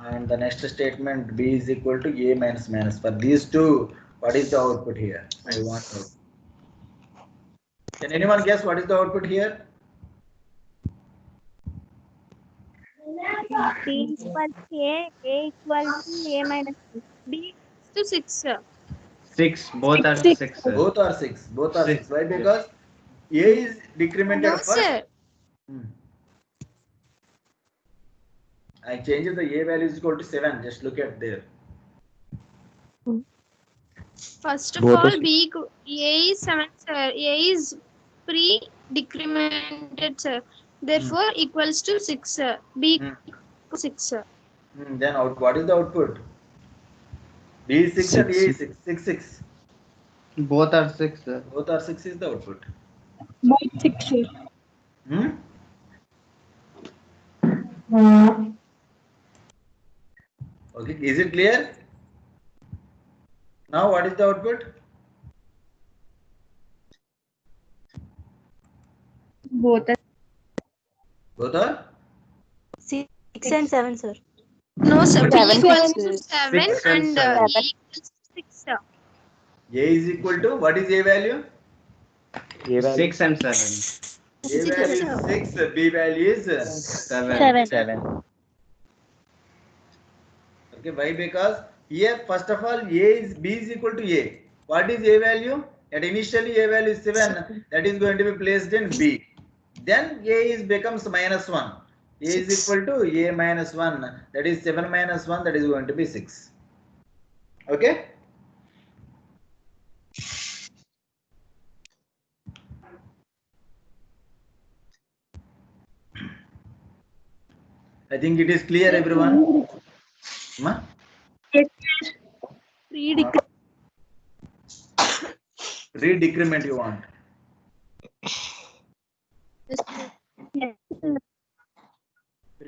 And the next statement, B is equal to A minus minus. For these two, what is the output here? I want to. Can anyone guess what is the output here? B equal to A equal to A minus B. To 6, sir. 6. Both are 6. Sir. Both are 6. Both are 6. Why? Because A is decremented No, first. sir. I changed the A value is equal to 7. Just look at there. First of all, A is 7, sir. A is pre-decremented, sir. Therefore, equals to 6, sir. B equals 6, sir. Then what is the output? B is 6 and A is 6. 6, 6. Both are 6, sir. Both are 6 is the output. Both 6, sir. Okay, is it clear? Now what is the output? Both are Both are 6 and 7, sir. No, sir. B 7, equals to 6. 7 6 and and 7. A equals to 6, sir. A is equal to, what is A value? 6 and 7. A value is 6, B value is 7. 7. okay. Why? Because here first of all B is equal to A. What is A value? At initially A value is 7. That is going to be placed in B. Then A becomes minus 1. A is equal to A minus 1. That is 7 minus 1. That is going to be 6. Okay. I think it is clear, everyone. Ma? Re-decrement you want.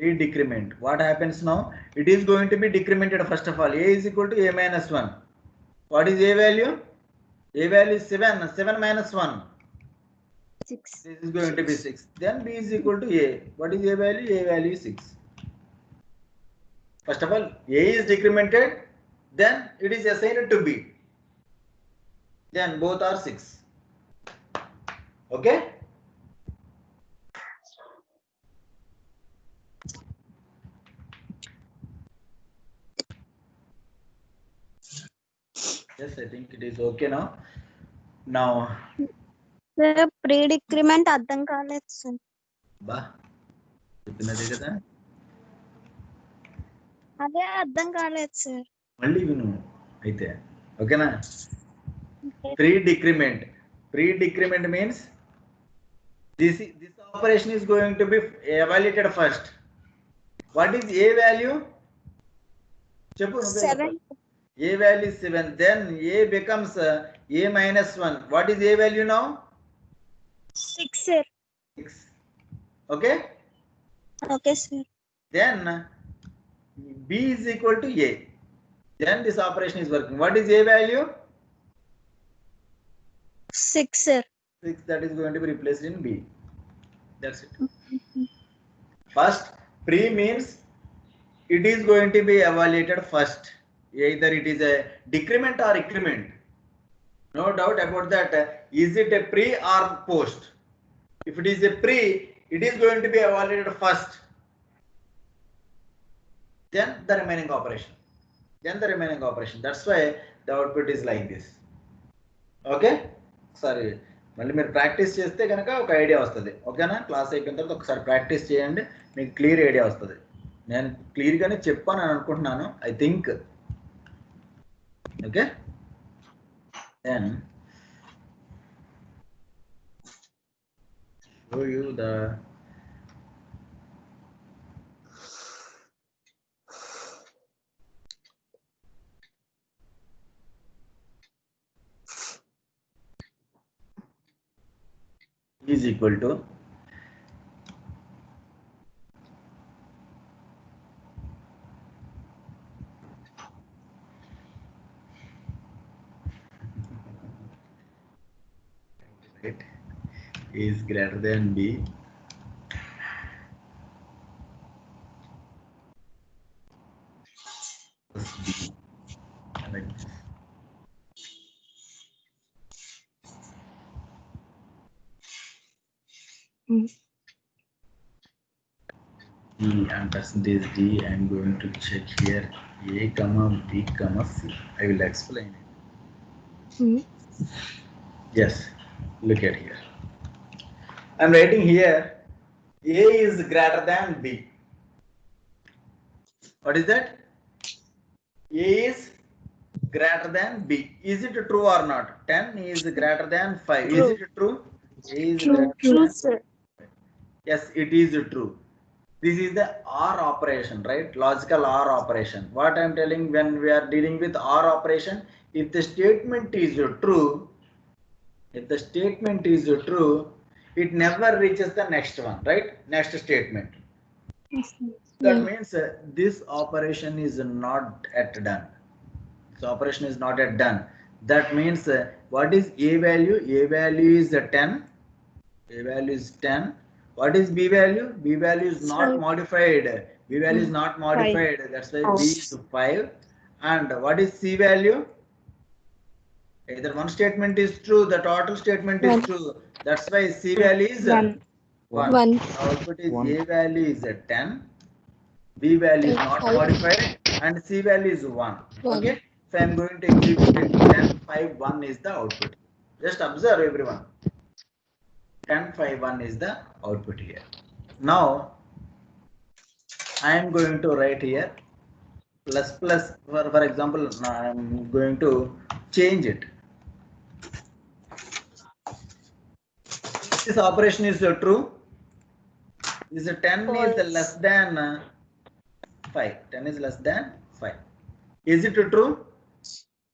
Re-decrement. What happens now? It is going to be decremented first of all. A is equal to a minus 1. What is a value? A value is 7. 7 minus 1. 6. This is going to be 6. Then b is equal to a. What is a value? A value is 6. First of all, a is decremented. Then it is assigned to b. Then both are 6. Okay? Yes, I think it is okay now. Now, sir pre decrement అర్థం కాలేదు sir. ba, చెప్పినదే కదా. అదే అర్థం కాలేదు sir. మళ్ళీ విను అయితే ఓకేనా. Pre decrement means this operation is going to be evaluated first. What is a value? చెప్పు. 7. A value is 7. Then a becomes a minus 1. What is a value now? 6 sir. 6. Okay. Okay sir. Then b is equal to a. Then this operation is working. What is a value? 6 sir. 6. That is going to be replaced in b. That's it. First, pre means it is going to be evaluated first. Either it is a decrement or increment. No doubt about that. Is it a pre or post? If it is a pre, it is going to be evaluated first. Then the remaining operation. That's why the output is like this. Okay? Sorry. మళ్ళీ మీరు practice చేస్తే కనుక ఒక idea వస్తుంది. ఓకేనా? Class అయిపోయిన తర్వాత ఒకసారి ప్రాక్టీస్ చేయండి, మీకు క్లియర్ ఐడియా వస్తుంది. నేను క్లియర్గానే చెప్పాను అని అనుకుంటున్నాను. I think. Okay. Then show you the is equal to right, is greater than b plus b, like this. D and percentage D. I am going to check here a comma b comma c. I will explain it. Yes, look at here. I am writing here a is greater than b. What is that? A is greater than b. Is it true or not? 10 is greater than 5. True. Is it true? A is True sir. Yes, it is true. This is the OR operation, right? Logical OR operation. What I am telling, when we are dealing with OR operation, if the statement is true, it never reaches the next one, right? Next statement. That means this operation is not yet done. This operation is not yet done. That means what is a value? A value is 10. A value is 10. What is b value? B value is not modified. B value is not modified. That's why b is 5. And what is c value? Either one statement is true, the total statement is true. That's why c value is 1. Output is a value is 10. B value is not modified and C value is 1. Okay. So I am going to execute it. 10, 5, 1 is the output. Just observe everyone. 10, 5, 1 is the output here. Now I am going to write here plus plus. For example, I am going to change it. This operation is true. This 10 is less than 5. 10 is less than 5. Is it true?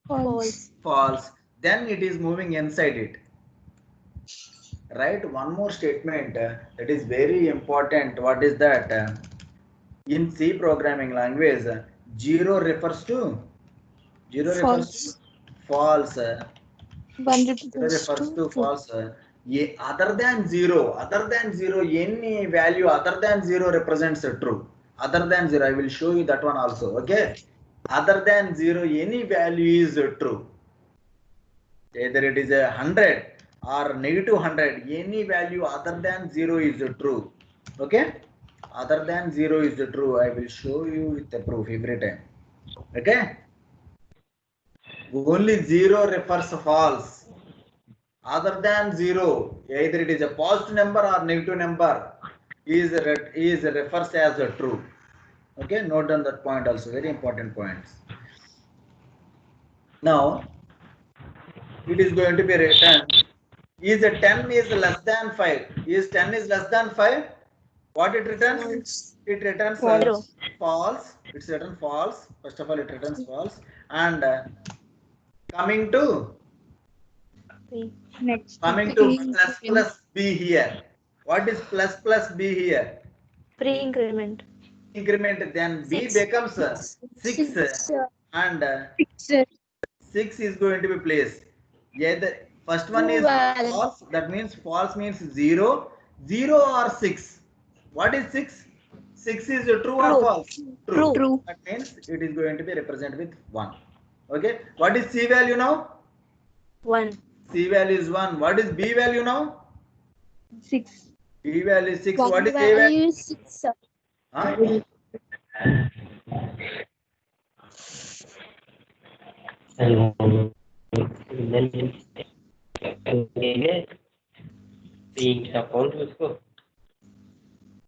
False. False. Then it is moving inside it. Right? One more statement that is very important. What is that? In C programming language, 0 refers to False. false. 1 Zero refers refers to to true. false. Other than zero, any value other than zero represents a true. Other than zero, I will show you that one also. Okay. Other than zero, any value is true. Either it is 100 or negative 100, any value other than zero is true. Okay. Other than zero is true. I will show you with the proof every time. Okay. Only zero refers false. Other than zero, either it is a positive number or negative number, is refers as a true. Okay, note down that point also, very important points. Now it is going to be written, is a 10 is less than 5. Is 10 is less than 5? What it returns? False. It returns False. false. It's written false. First of all, it returns false. And coming to Next. Coming to plus b here. What is plus b here? Pre-increment. Increment, then b Six. becomes 6 and 6. 6 is going to be placed. Yeah, the first one is false. That means false means 0, 0 or 6. What is 6? 6 is true or false? True. That means it is going to be represented with 1. Okay. What is C value now? 1. C value is 1. What is B value now? 6. B value is 6. One What is A value? value is 6. Huh?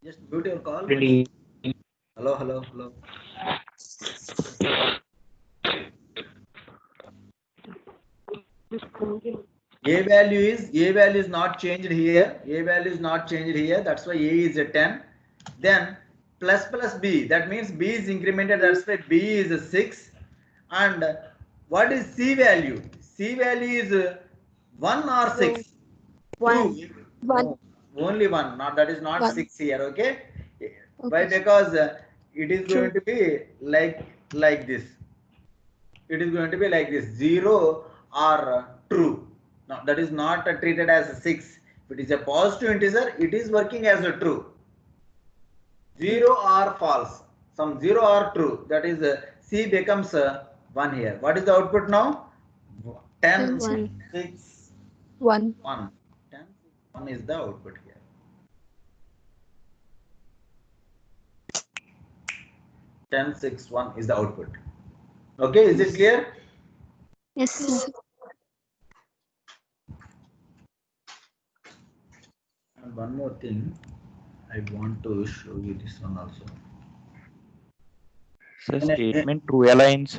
Just mute your call. Hello, hello, hello. A value is not changed here. A value is not changed here. That's why A is a 10. Then plus B. That means B is incremented. That's why B is a 6. And what is C value? C value is 1 or 6? 1. 2. 1. No, only 1. Not that is not 1. 6 here. Okay. Why? Because it is going to be like this. It is going to be like this. 0 or true. Now that is not treated as a 6. If it is a positive integer, it is working as a true. 0 or false. Some 0 or true. That is C becomes 1 here. What is the output now? 10, 1. 6, 1. 1. 10, 1 is the output here. Ten, 6, 1 is the output. Okay, is it clear? Yes. And one more thing, I want to show you this one also. So statement true aligns.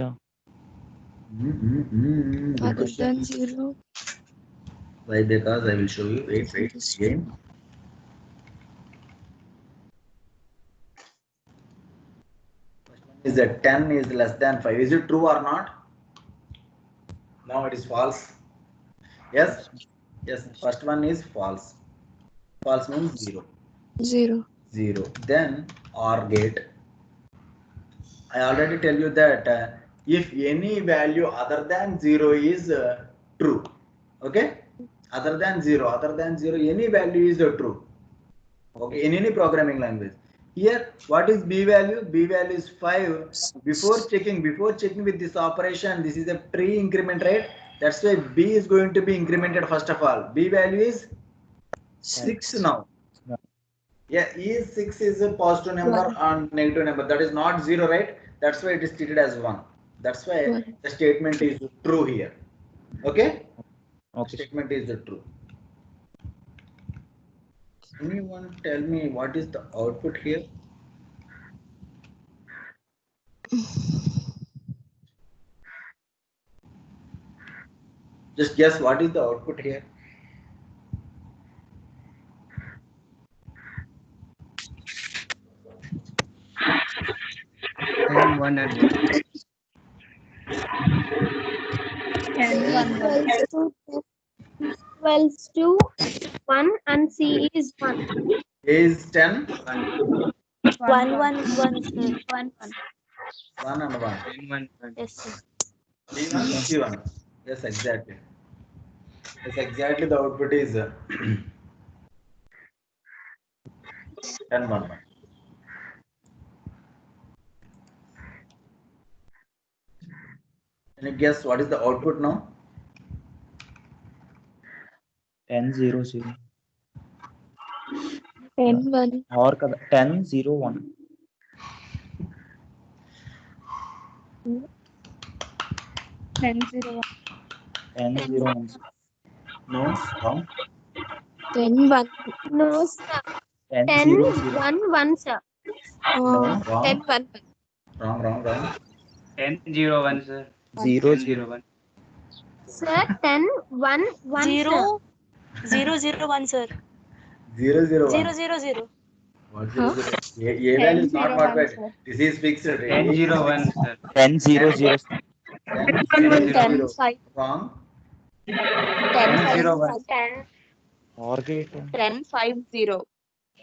Good Other question. than 0. Why? Because I will show you. Wait again. First one is that 10 is less than 5. Is it true or not? Now it is false. Yes? Yes. First one is false. False means 0. 0. 0. Then OR gate. I already tell you that if any value other than 0 is true. Okay? Other than 0, any value is true. Okay, in any programming language. Here, what is B value? B value is 5. Before checking with this operation, this is a pre-increment, right? That's why B is going to be incremented first of all. B value is 6 now. Yeah, is 6 is a positive number and negative number. That is not 0, right? That's why it is treated as 1. That's why the statement is true here. Okay? Okay. Statement is true. Anyone tell me what is the output here? Just guess what is the output here? 1 and 1. 10, 1, 1. Equals to 1 and C is 1. A is 10, 1. 1, 1, 1, sir. 1, 1. 1 and 1. 10, 1, 1. Yes, sir. B1, C1. Yes, exactly. Yes, exactly. The output is 10, 1, 1. Can you guess what is the output now? 10 0 0 10, 1. or 10 0 1. 10, 0, 1. 10 0 1. No, wrong. 10, 1. No, sir. 10 10, 0 0. 1, 1, sir. No, wrong. 10, 1. Wrong, wrong, wrong. 10, 0, 1, sir. 0 10, 0, 1. Sir, 10, 1, 1, sir. 0, 0, 0, 1, sir. 0, 0, 1. 0, 0, 0. What Huh? 0, 0? A value is 10, not 0, 1, modified. sir. This is fixed. 10, 0, 1, sir. 10 0 0. 10, 10, 0, 10, 0. 5. Wrong. 10, 5. 0, 1. 10, Or gate. 10, 5, 0.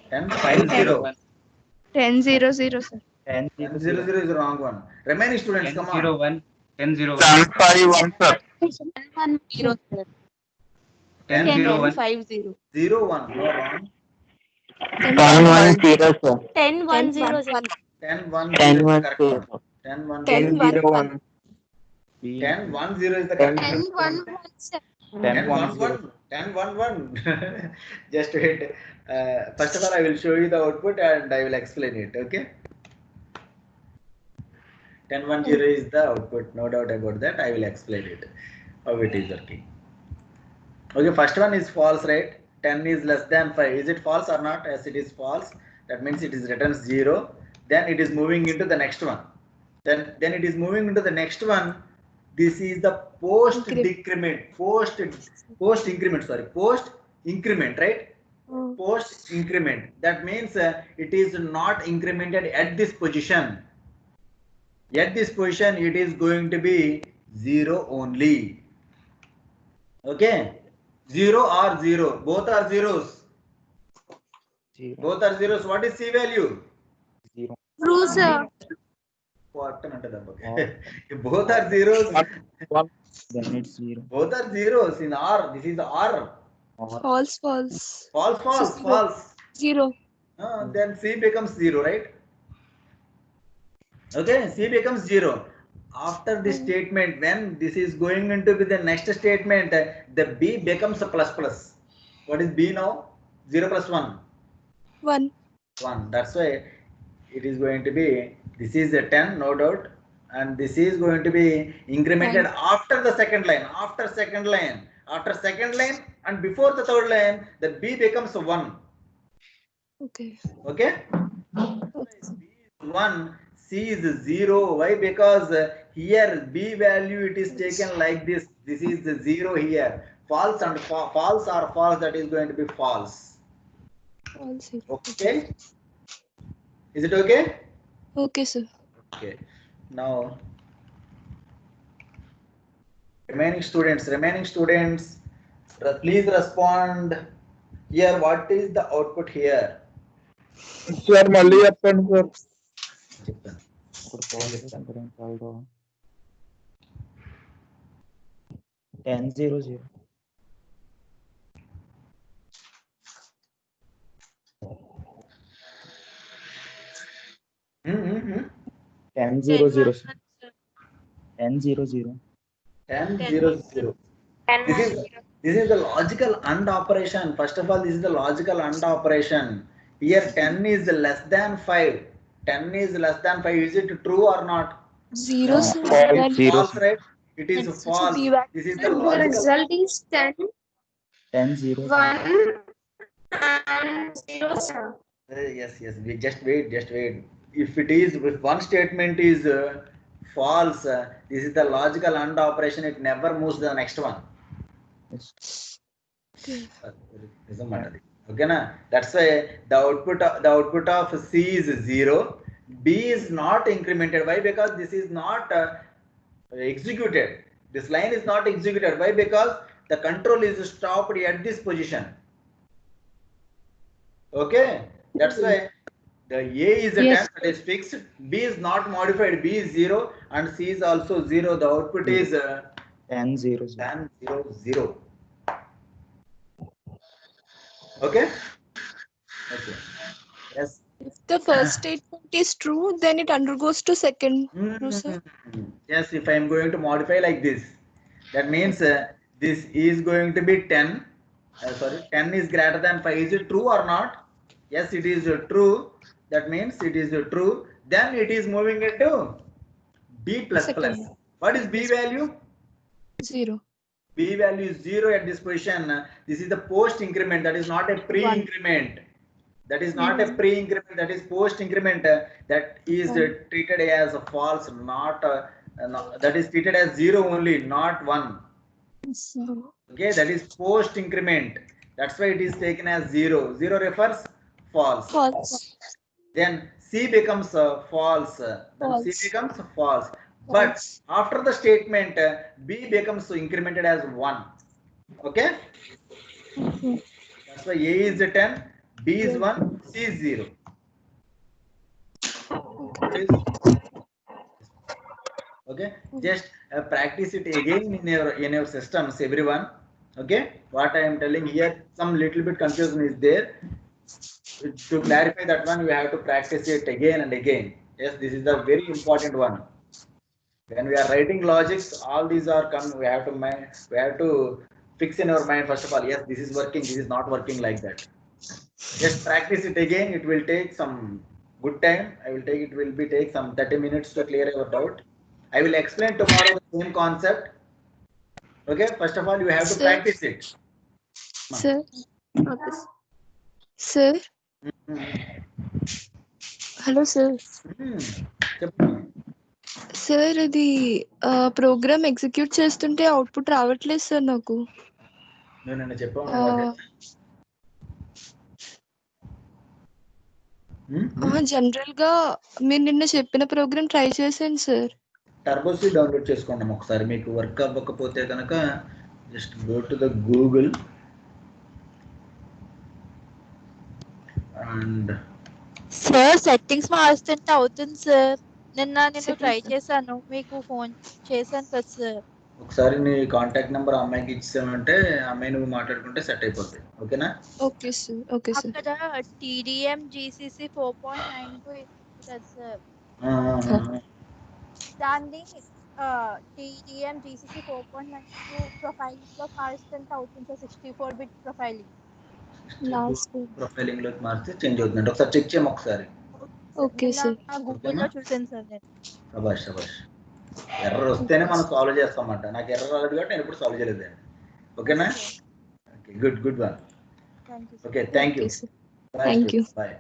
10, 10, 5, 0, 0. 1. 10, 0, 0, sir. 10 10, 0 0, 0 is the wrong one. Remaining students, 10, come 0, on. 1. 10, 0, 1. 10, 1, 0, sir. 10, 10, 0, 10, 1. 5, 0. 0, 1. No, wrong. 10, 1, 0, sir. 10, 1, 0, sir. 10, 1, 0 is the correct one. 10, 1, 0. 10, 1, 1. 10, 1, 0 is the correct 10, one. 1, 1, sir. 10, 1, 1. 10, 1, 1. Just wait. First of all, I will show you the output and I will explain it. Okay. 10, 1, 0 is the output. No doubt about that. I will explain it. How it is working. Okay. First one is false, right? 10 is less than 5. Is it false or not? Yes, it is false. That means it is written 0. Then it is moving into the next one. Then it is moving into the next one. This is the post increment, post increment, right? Post increment. That means it is not incremented at this position. At this position, it is going to be 0 only. Okay, 0 or 0. Both are zeros. 0 Both are zeros. What is C value? 0. True, sir. If both are zeros, Then it's 0. both are zeros in R. This is R. Or False, false. False, false, Zero. false. 0. Then C becomes 0, right? Okay, C becomes 0. After this statement, when this is going into the next statement, the B becomes a plus plus. What is B now? 0 plus 1. 1. 1. That's why it is going to be, this is a 10, no doubt. And this is going to be incremented after the second line, after second line, and before the third line, the B becomes a 1. Okay. Okay? B is 1, C is 0. Why? Because here B value it is taken like this. This is the 0 here. False and false or false, that is going to be false. False. Okay? Is it okay? Okay, sir. Okay. Now, remaining students, please respond here. What is the output here? Sir, మళ్ళీ చెప్పండి sir. చెప్పండి. ఇప్పుడు phone చేస్తాను కాల్డో 10 0 0. Hmm. 10 0 0. 10 0 0. 10 0 0. This is the logical AND operation. First of all, this is the logical AND operation. Here 10 is less than 5. 10 is less than 5. Is it true or not? 0, sir. False, right? It is false. This is the The logical. result is 10, 10 0 1, and 0, sir. Yes. We just wait. If one statement is false, this is the logical AND operation. It never moves to the next one. Okay, na? That's why the output of C is 0. B is not incremented. Why? Because this is not executed. This line is not executed. Why? Because the control is stopped at this position. Okay, that's why the A is a 10, that is fixed. B is not modified. B is 0 and C is also 0. The output is 10 0 0. 10 0 0. Okay. Okay. Yes. If the first statement is true, then it undergoes to second. No, sir. Yes, if I am going to modify like this, that means this is going to be 10. Sorry, 10 is greater than 5. Is it true or not? Yes, it is true. That means it is true. Then it is moving into B plus plus. Second. What is B value? 0. B value is 0 at this position. This is the post increment. That is not a pre-increment. That is not a pre-increment. That is post increment. That is treated as a false. Not that is treated as 0 only, not 1. Okay, that is post increment. That's why it is taken as 0. 0 refers false. False. Then C becomes false. Then C becomes false. But after the statement, B becomes incremented as 1. Okay? That's why A is 10, B is 1, C is 0. Okay? Just practice it again in your systems, everyone. Okay? What I am telling here, some little bit confusion is there. To clarify that one, we have to practice it again and again. Yes, this is the very important one. When we are writing logics, all these are come. We have to fix in our mind first of all. Yes, this is working. This is not working like that. Just practice it again. It will take some good time. It will take some 30 minutes to clear your doubt. I will explain tomorrow the same concept. Okay. First of all, you have to practice it. Sir. Okay. Sir. Hello, sir. Sir ఇది program execute చేస్తుంటే output రావట్లేదు sir నాకు. నేను చెప్పాను general గా మీరు నిన్న చెప్పిన ప్రోగ్రామ్ ట్రై చేశాను సార్. టర్బోసి డౌన్లోడ్ చేసుకోండి ఒకసారి. మీకు వర్క్ అవ్వకపోతే కనుక just go to the Google and sir settings మారుస్తుంటే అవుతుంది సార్. నిన్న నేను ట్రై చేశాను, మీకు ఫోన్ చేశాను కదా సార్. ఒకసారి నీ కాంటాక్ట్ నెంబర్ అమ్మాయికి ఇచ్చామంటే అమ్మాయి నువ్వు మాట్లాడుకుంటే సెట్ అయిపోతుంది. ఓకేనా? Okay sir. Okay sir. అక్కడ TDM GCC 4.92 కదా సార్. దాన్ని TDM GCC 4.92 ప్రొఫైలింగ్ లో మారుస్తుంటే అవుతుంది సార్. 64-bit profiling. ప్రొఫైలింగ్ లోకి మారితే చేంజ్ అవుతుందండి. ఒకసారి చెక్ చేయము ఒకసారి. Okay sir. గూగుల్లో చూసాను సార్ నేను. శభాష్ శభాష్. ఎర్రర్ వస్తేనే మనం సాల్వ్ చేస్తామన్నమాట. నాకు ఎర్రర్ రాలేదు కాబట్టి నేను ఎప్పుడు సాల్వ్ చేయలేదండి. ఓకేనా? Okay, good one. Okay, thank you. Thank you. Bye.